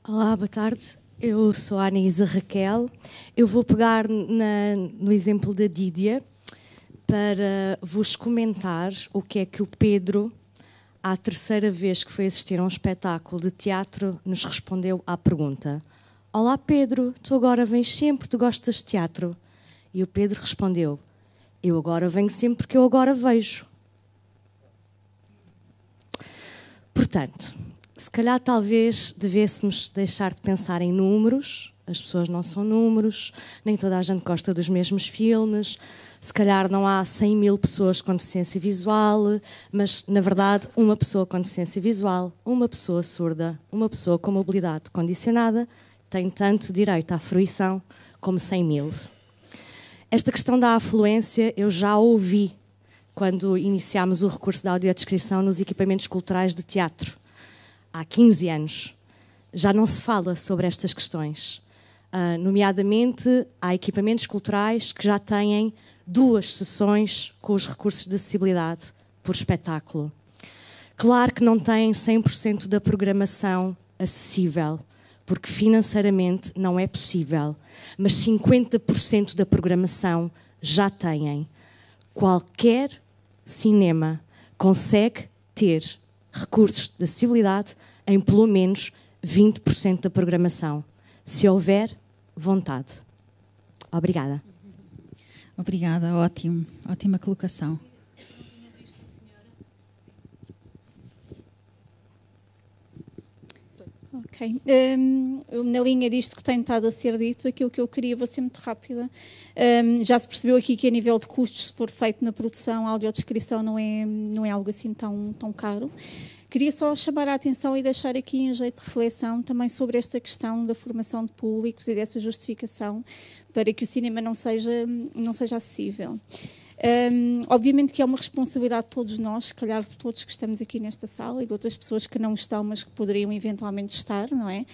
Speaker 20: Olá, boa tarde. Eu sou a Anaísa Raquel. Eu vou pegar no exemplo da Dídia para vos comentar o que é que o Pedro, à terceira vez que foi assistir a um espetáculo de teatro, nos respondeu à pergunta: Olá Pedro, tu agora vens sempre, tu gostas de teatro? E o Pedro respondeu: Eu agora venho sempre porque eu agora vejo. Portanto, se calhar talvez devêssemos deixar de pensar em números. As pessoas não são números, nem toda a gente gosta dos mesmos filmes. Se calhar não há 100 mil pessoas com deficiência visual, mas, na verdade, uma pessoa com deficiência visual, uma pessoa surda, uma pessoa com mobilidade condicionada tem tanto direito à fruição como 100 mil. Esta questão da afluência eu já ouvi quando iniciámos o recurso da audiodescrição nos equipamentos culturais de teatro. Há 15 anos. Já não se fala sobre estas questões. Nomeadamente, há equipamentos culturais que já têm 2 sessões com os recursos de acessibilidade por espetáculo. Claro que não têm 100% da programação acessível, porque financeiramente não é possível, mas 50% da programação já têm. Qualquer cinema consegue ter recursos de acessibilidade em pelo menos 20% da programação, se houver vontade. Obrigada.
Speaker 6: Obrigada, ótimo. Ótima colocação.
Speaker 16: Ok. Na linha disto que tem estado a ser dito, aquilo que eu queria, vou ser muito rápida. Já se percebeu aqui que a nível de custos, se for feito na produção, a audiodescrição não é algo assim tão caro. Queria só chamar a atenção e deixar aqui em jeito de reflexão também sobre esta questão da formação de públicos e dessa justificação para que o cinema não seja acessível. Obviamente que é uma responsabilidade de todos nós, se calhar de todos que estamos aqui nesta sala e de outras pessoas que não estão, mas que poderiam eventualmente estar, não é?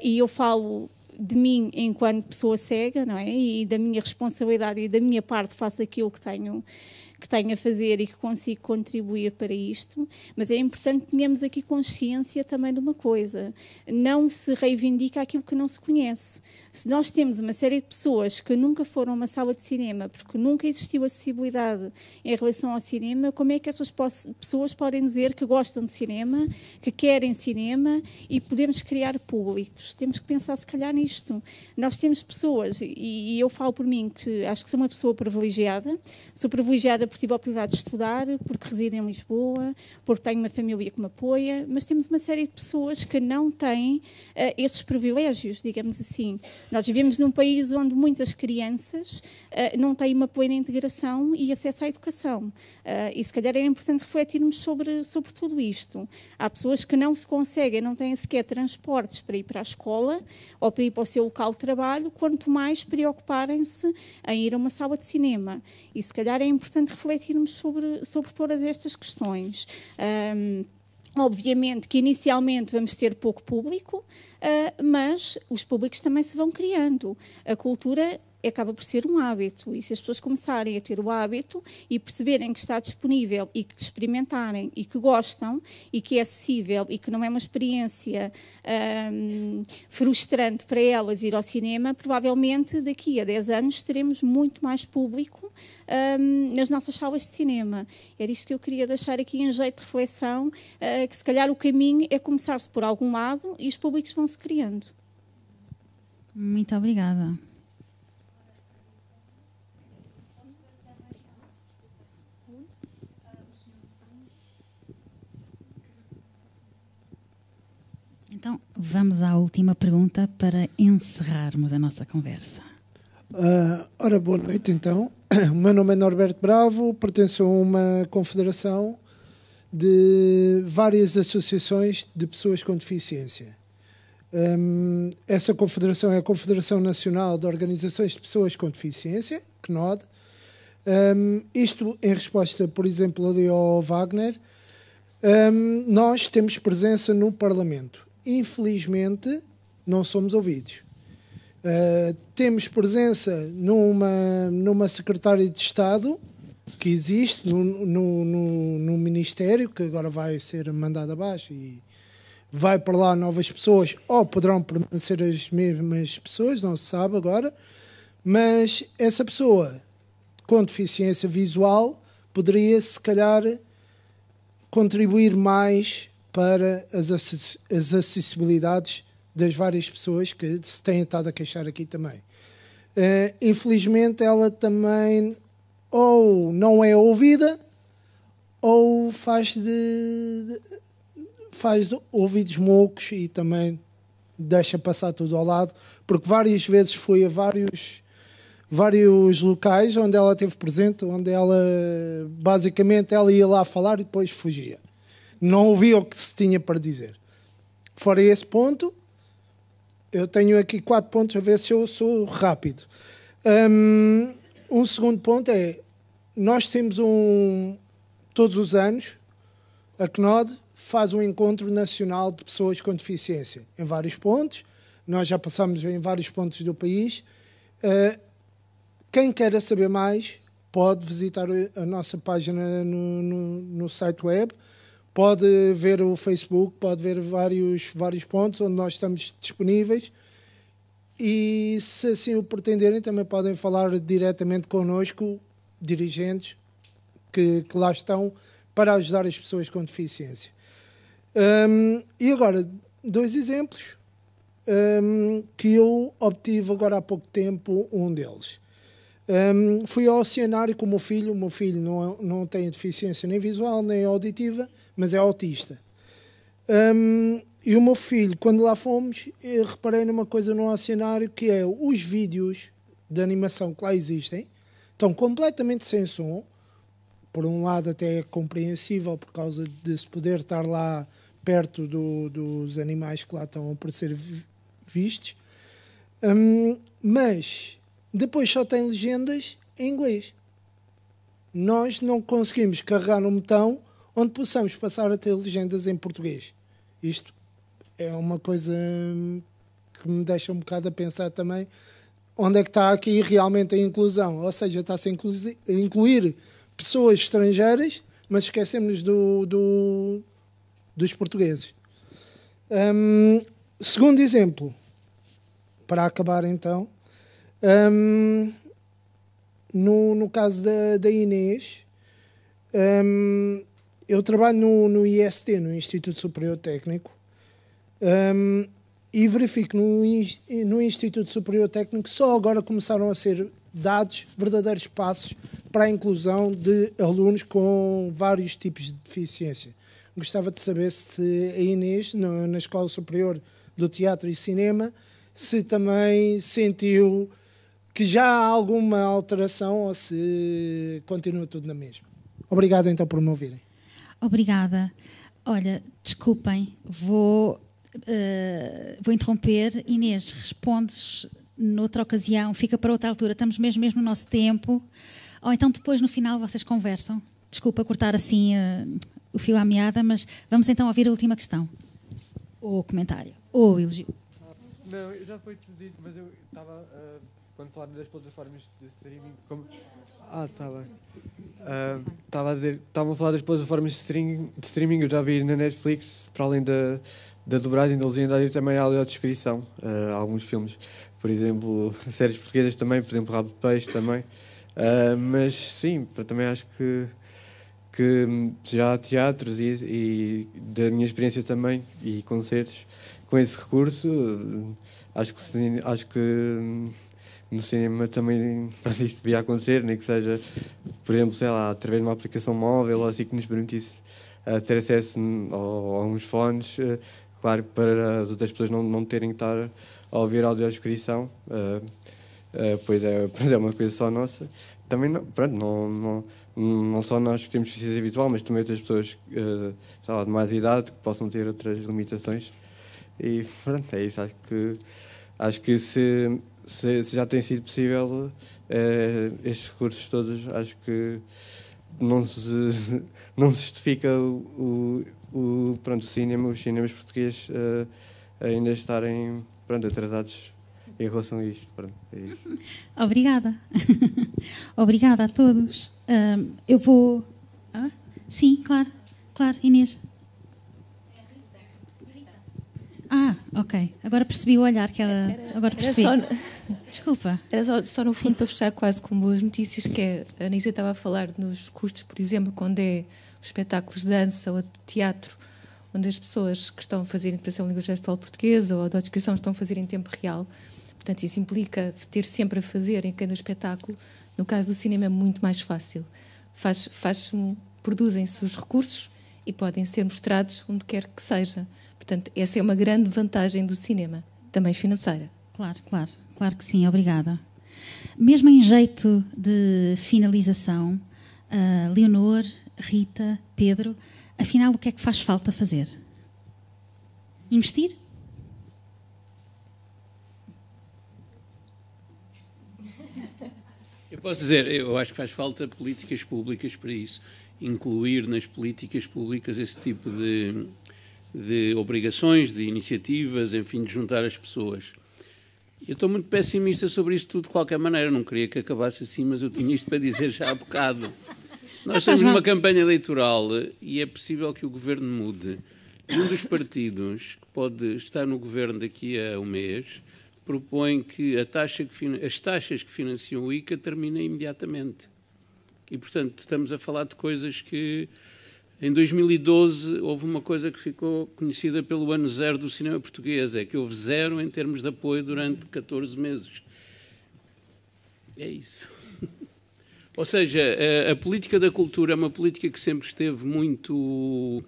Speaker 16: E eu falo de mim enquanto pessoa cega, não é? E da minha responsabilidade e da minha parte faço aquilo que tenho a fazer e que consigo contribuir para isto, mas é importante que tenhamos aqui consciência também de uma coisa: não se reivindica aquilo que não se conhece. Se nós temos uma série de pessoas que nunca foram a uma sala de cinema porque nunca existiu acessibilidade em relação ao cinema, como é que essas pessoas podem dizer que gostam de cinema, que querem cinema e podemos criar públicos? Temos que pensar se calhar nisto. Nós temos pessoas, e eu falo por mim, que acho que sou uma pessoa privilegiada, sou privilegiada porque tive a oportunidade de estudar, porque resido em Lisboa, porque tenho uma família que me apoia, mas temos uma série de pessoas que não têm esses privilégios, digamos assim. Nós vivemos num país onde muitas crianças não têm uma plena integração e acesso à educação. E se calhar era importante refletirmos sobre tudo isto. Há pessoas que não se conseguem, não têm sequer transportes para ir para a escola ou para ir para o seu local de trabalho, quanto mais preocuparem-se em ir a uma sala de cinema. E se calhar é importante refletirmos sobre todas estas questões. Obviamente que inicialmente vamos ter pouco público, mas os públicos também se vão criando. A cultura acaba por ser um hábito, e se as pessoas começarem a ter o hábito e perceberem que está disponível e que experimentarem e que gostam e que é acessível e que não é uma experiência frustrante para elas ir ao cinema, provavelmente daqui a 10 anos teremos muito mais público nas nossas salas de cinema. Era isto que eu queria deixar aqui em jeito de reflexão, que se calhar o caminho é começar-se por algum lado e os públicos vão-se criando.
Speaker 6: Muito obrigada. Então, vamos à última pergunta para encerrarmos a nossa conversa.
Speaker 21: Ora, boa noite, então. O meu nome é Norberto Bravo, pertenço a uma confederação de várias associações de pessoas com deficiência. Essa confederação é a Confederação Nacional de Organizações de Pessoas com Deficiência, CNOD. Isto em resposta, por exemplo, ali ao Wagner. Nós temos presença no Parlamento infelizmente, não somos ouvidos. Temos presença numa secretária de Estado que existe no Ministério, que agora vai ser mandada abaixo e vai para lá novas pessoas, ou poderão permanecer as mesmas pessoas, não se sabe agora, mas essa pessoa com deficiência visual poderia, se calhar, contribuir mais para as acessibilidades das várias pessoas que se têm estado a queixar aqui também. Infelizmente, ela também ou não é ouvida ou faz de ouvidos moucos e também deixa passar tudo ao lado, porque várias vezes foi a vários locais onde ela esteve presente, onde ela basicamente ela ia lá falar e depois fugia. Não ouvia o que se tinha para dizer. Fora esse ponto, eu tenho aqui 4 pontos, a ver se eu sou rápido. Um segundo ponto é, nós temos todos os anos, a CNOD faz um encontro nacional de pessoas com deficiência, em vários pontos. Nós já passamos em vários pontos do país. Quem queira saber mais, pode visitar a nossa página no site web, pode ver o Facebook, pode ver vários pontos onde nós estamos disponíveis e, se assim o pretenderem, também podem falar diretamente connosco, dirigentes que lá estão para ajudar as pessoas com deficiência. E agora, 2 exemplos que eu obtive agora há pouco tempo, um deles. Fui ao oceanário com o meu filho não tem deficiência nem visual nem auditiva, mas é autista. E o meu filho, quando lá fomos, eu reparei numa coisa no oceanário, que é os vídeos de animação que lá existem, estão completamente sem som. Por um lado até é compreensível por causa de se poder estar lá perto dos animais que lá estão para ser vistos, mas depois só tem legendas em inglês. Nós não conseguimos carregar no botão onde possamos passar a ter legendas em português. Isto é uma coisa que me deixa um bocado a pensar também onde é que está aqui realmente a inclusão. Ou seja, está-se a incluir pessoas estrangeiras, mas esquecemos dos portugueses. Segundo exemplo, para acabar então, no caso da Inês, eu trabalho no IST, no Instituto Superior Técnico, e verifico no Instituto Superior Técnico só agora começaram a ser dados verdadeiros passos para a inclusão de alunos com vários tipos de deficiência. Gostava de saber se a Inês, na Escola Superior do Teatro e Cinema, se também sentiu que já há alguma alteração ou se continua tudo na mesma. Obrigado então por me ouvirem.
Speaker 6: Obrigada. Olha, desculpem, vou interromper. Inês, respondes noutra ocasião, fica para outra altura, estamos mesmo no nosso tempo. Ou então depois, no final, vocês conversam. Desculpa cortar assim o fio à meada, mas vamos então ouvir a última questão. Ou comentário, ou elogio.
Speaker 2: Não, já foi tudo dito, mas eu estava, quando falaram das plataformas de streaming... está bem. Estava a dizer, estavam a falar das plataformas de streaming, eu já vi na Netflix, para além da dobragem, da legendagem, também há a audiodescrição, alguns filmes. Por exemplo, séries portuguesas também, por exemplo, Rabo de Peixe também. Mas sim, também acho que já há teatros e da minha experiência também, e concertos, com esse recurso, acho que no cinema também isso devia acontecer, nem que seja, por exemplo, sei lá, através de uma aplicação móvel ou assim que nos permitisse ter acesso a uns fones, claro, para as outras pessoas não terem que estar a ouvir a audiodescrição, pois é uma coisa só nossa. Também não só nós que temos deficiência visual, mas também outras pessoas sei lá, de mais idade que possam ter outras limitações. E pronto, é isso. Acho que se já tem sido possível estes recursos todos, acho que não se justifica pronto, os cinemas portugueses ainda estarem atrasados em relação a isto. Pronto, é isso.
Speaker 6: Obrigada. Obrigada a todos. Eu vou... Sim, claro, Inês. Ok. Agora percebi o olhar que ela... Agora percebi. Desculpa.
Speaker 1: Era só no fundo para fechar quase com boas notícias, que é, a Anísia estava a falar nos custos, por exemplo, quando é espetáculos de dança ou de teatro, onde as pessoas que estão a fazer interpretação de língua gestual portuguesa ou de audiodescrição estão a fazer em tempo real. Portanto, isso implica ter sempre a fazer em cada espetáculo. No caso do cinema é muito mais fácil. Produzem-se os recursos e podem ser mostrados onde quer que seja. Portanto, essa é uma grande vantagem do cinema, também financeira.
Speaker 6: Claro que sim, obrigada. Mesmo em jeito de finalização, Leonor, Rita, Pedro, afinal, o que é que faz falta fazer? Investir?
Speaker 11: Eu posso dizer, eu acho que faz falta políticas públicas para isso. Incluir nas políticas públicas esse tipo de obrigações, de iniciativas, enfim, de juntar as pessoas. Eu estou muito pessimista sobre isso tudo de qualquer maneira. Não queria que acabasse assim, mas eu tinha isto para dizer já há bocado. Nós estamos numa campanha eleitoral e é possível que o governo mude. E um dos partidos que pode estar no governo daqui a um mês propõe que as taxas que financiam o ICA terminem imediatamente. E, portanto, estamos a falar de coisas que... Em 2012 houve uma coisa que ficou conhecida pelo ano zero do cinema português, é que houve zero em termos de apoio durante 14 meses. É isso. Ou seja, a política da cultura é uma política que sempre esteve muito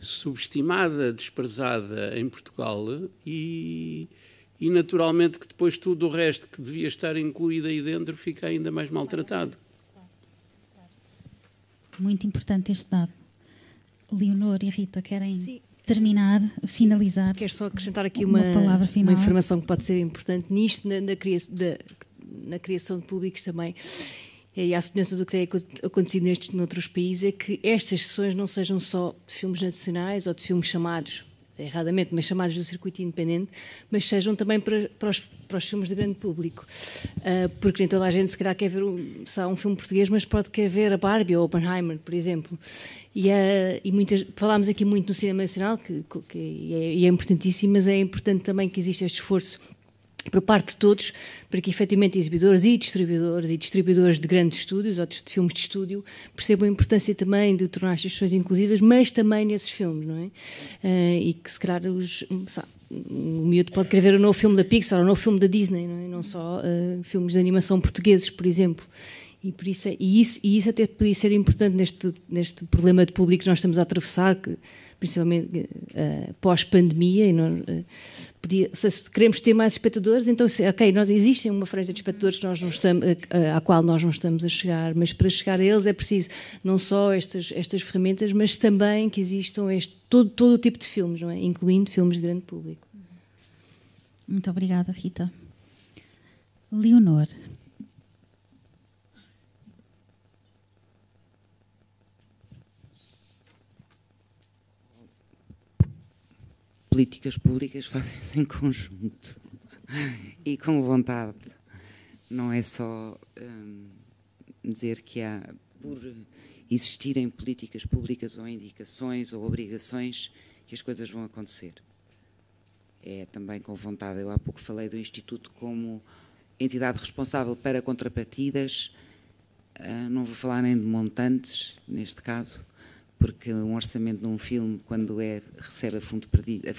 Speaker 11: subestimada, desprezada em Portugal e naturalmente que depois tudo o resto que devia estar incluído aí dentro fica ainda mais maltratado.
Speaker 6: Muito importante este dado. Leonor e Rita, querem terminar, finalizar?
Speaker 10: Quero só acrescentar aqui
Speaker 6: uma palavra final.
Speaker 10: Uma informação que pode ser importante nisto, na criação de públicos também. E à semelhança do que tem acontecido noutros países, é que estas sessões não sejam só de filmes nacionais ou de filmes chamados, erradamente, mas chamados do circuito independente, mas sejam também para os filmes de grande público. Porque nem toda a gente se calhar quer ver um filme português, mas pode querer ver a Barbie ou Oppenheimer, por exemplo. E falámos aqui muito no cinema nacional, que é importantíssimo, mas é importante também que exista este esforço por parte de todos, para que efetivamente exibidores e distribuidores de grandes estúdios ou de filmes de estúdio percebam a importância também de tornar estas sessões inclusivas, mas também nesses filmes, não é? E que se calhar o miúdo pode querer ver o novo filme da Pixar ou o novo filme da Disney, não é? Não só filmes de animação portugueses, por exemplo. E isso até poderia ser importante neste problema de público que nós estamos a atravessar, que, principalmente pós-pandemia, se queremos ter mais espectadores, então, existe uma franja de espectadores que à qual nós não estamos a chegar, mas para chegar a eles é preciso não só estas ferramentas, mas também que existam todo o tipo de filmes, não é? Incluindo filmes de grande público.
Speaker 6: Muito obrigada, Rita. Leonor.
Speaker 12: Políticas públicas fazem-se em conjunto e com vontade. Não é só dizer que há, por existirem políticas públicas ou indicações ou obrigações, que as coisas vão acontecer. É também com vontade. Eu há pouco falei do Instituto como entidade responsável para contrapartidas. Não vou falar nem de montantes, neste caso, porque um orçamento de um filme, quando recebe a fundo perdido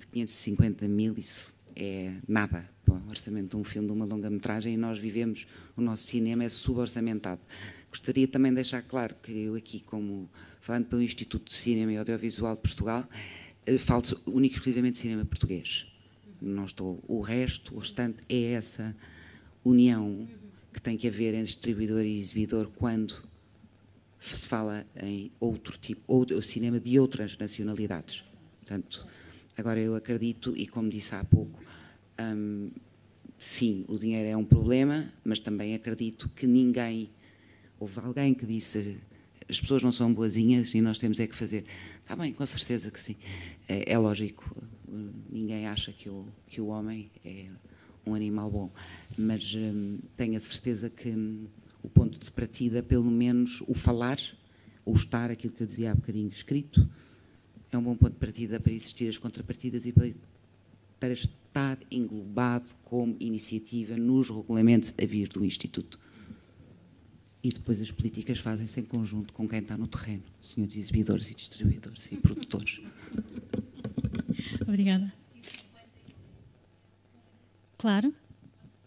Speaker 12: de 550 mil, isso é nada para o orçamento de um filme, de uma longa-metragem, e nós vivemos, o nosso cinema é suborçamentado. Gostaria também de deixar claro que eu aqui, falando pelo Instituto de Cinema e Audiovisual de Portugal, falo único e exclusivamente de cinema português. Não estou, o restante é essa união que tem que haver entre distribuidor e exibidor quando se fala em outro tipo, ou cinema de outras nacionalidades. Portanto, agora eu acredito, e como disse há pouco, sim, o dinheiro é um problema, mas também acredito que ninguém, houve alguém que disse as pessoas não são boazinhas e nós temos é que fazer. Está bem, com certeza que sim. É lógico, ninguém acha que o homem é um animal bom, mas tenho a certeza que o ponto de partida, pelo menos o falar, ou estar, aquilo que eu dizia há bocadinho, escrito, é um bom ponto de partida para existir as contrapartidas e para estar englobado como iniciativa nos regulamentos a vir do Instituto. E depois as políticas fazem-se em conjunto com quem está no terreno, senhores exibidores e distribuidores e produtores.
Speaker 6: Obrigada. Claro,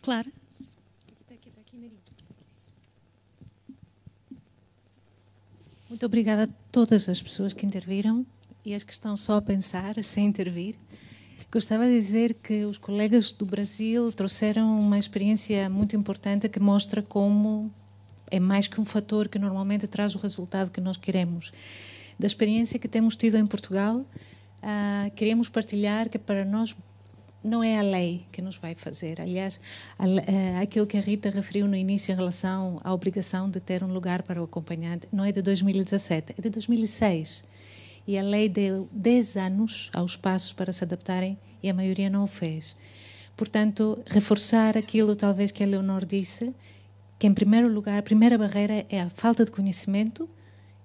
Speaker 6: claro.
Speaker 5: Muito obrigada a todas as pessoas que interviram e as que estão só a pensar, sem intervir. Gostava de dizer que os colegas do Brasil trouxeram uma experiência muito importante que mostra como é mais que um fator que normalmente traz o resultado que nós queremos. Da experiência que temos tido em Portugal, queremos partilhar que para nós não é a lei que nos vai fazer. Aliás, aquilo que a Rita referiu no início em relação à obrigação de ter um lugar para o acompanhante, não é de 2017, é de 2006. E a lei deu 10 anos aos passos para se adaptarem e a maioria não o fez. Portanto, reforçar aquilo talvez que a Leonor disse, que em primeiro lugar, a primeira barreira é a falta de conhecimento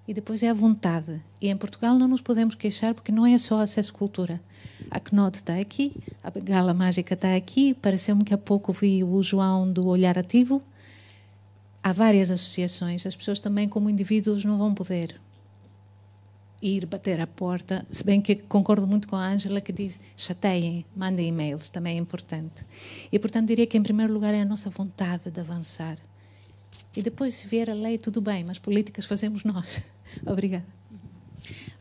Speaker 5: e depois é a vontade. E em Portugal não nos podemos queixar porque não é só acesso à cultura. A CNOD está aqui, a Gala Mágica está aqui, pareceu-me que há pouco vi o João do Olhar Ativo. Há várias associações, as pessoas também como indivíduos não vão poder ir bater à porta, se bem que concordo muito com a Ângela que diz chateiem, mandem e-mails, também é importante. E portanto diria que em primeiro lugar é a nossa vontade de avançar. E depois, se vier a lei, tudo bem, mas políticas fazemos nós. Obrigada.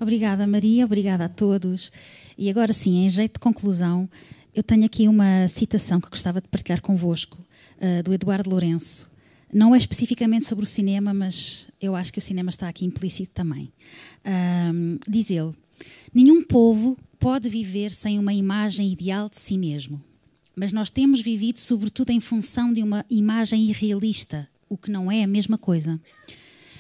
Speaker 6: Obrigada, Maria. Obrigada a todos. E agora sim, em jeito de conclusão, eu tenho aqui uma citação que gostava de partilhar convosco, do Eduardo Lourenço. Não é especificamente sobre o cinema, mas eu acho que o cinema está aqui implícito também. Diz ele: nenhum povo pode viver sem uma imagem ideal de si mesmo. Mas nós temos vivido sobretudo em função de uma imagem irrealista, o que não é a mesma coisa.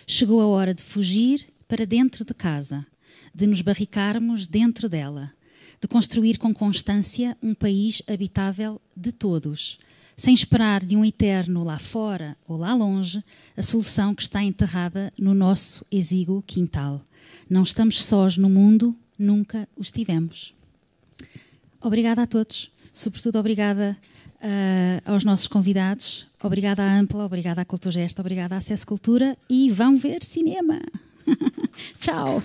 Speaker 6: Chegou a hora de fugir para dentro de casa, de nos barricarmos dentro dela, de construir com constância um país habitável de todos, sem esperar de um eterno lá fora ou lá longe a solução que está enterrada no nosso exíguo quintal. Não estamos sós no mundo, nunca o estivemos. Obrigada a todos, sobretudo obrigada aos nossos convidados, obrigada à Ampla, obrigada à Culturgest, obrigada à Acesso Cultura e vão ver cinema. Tchau.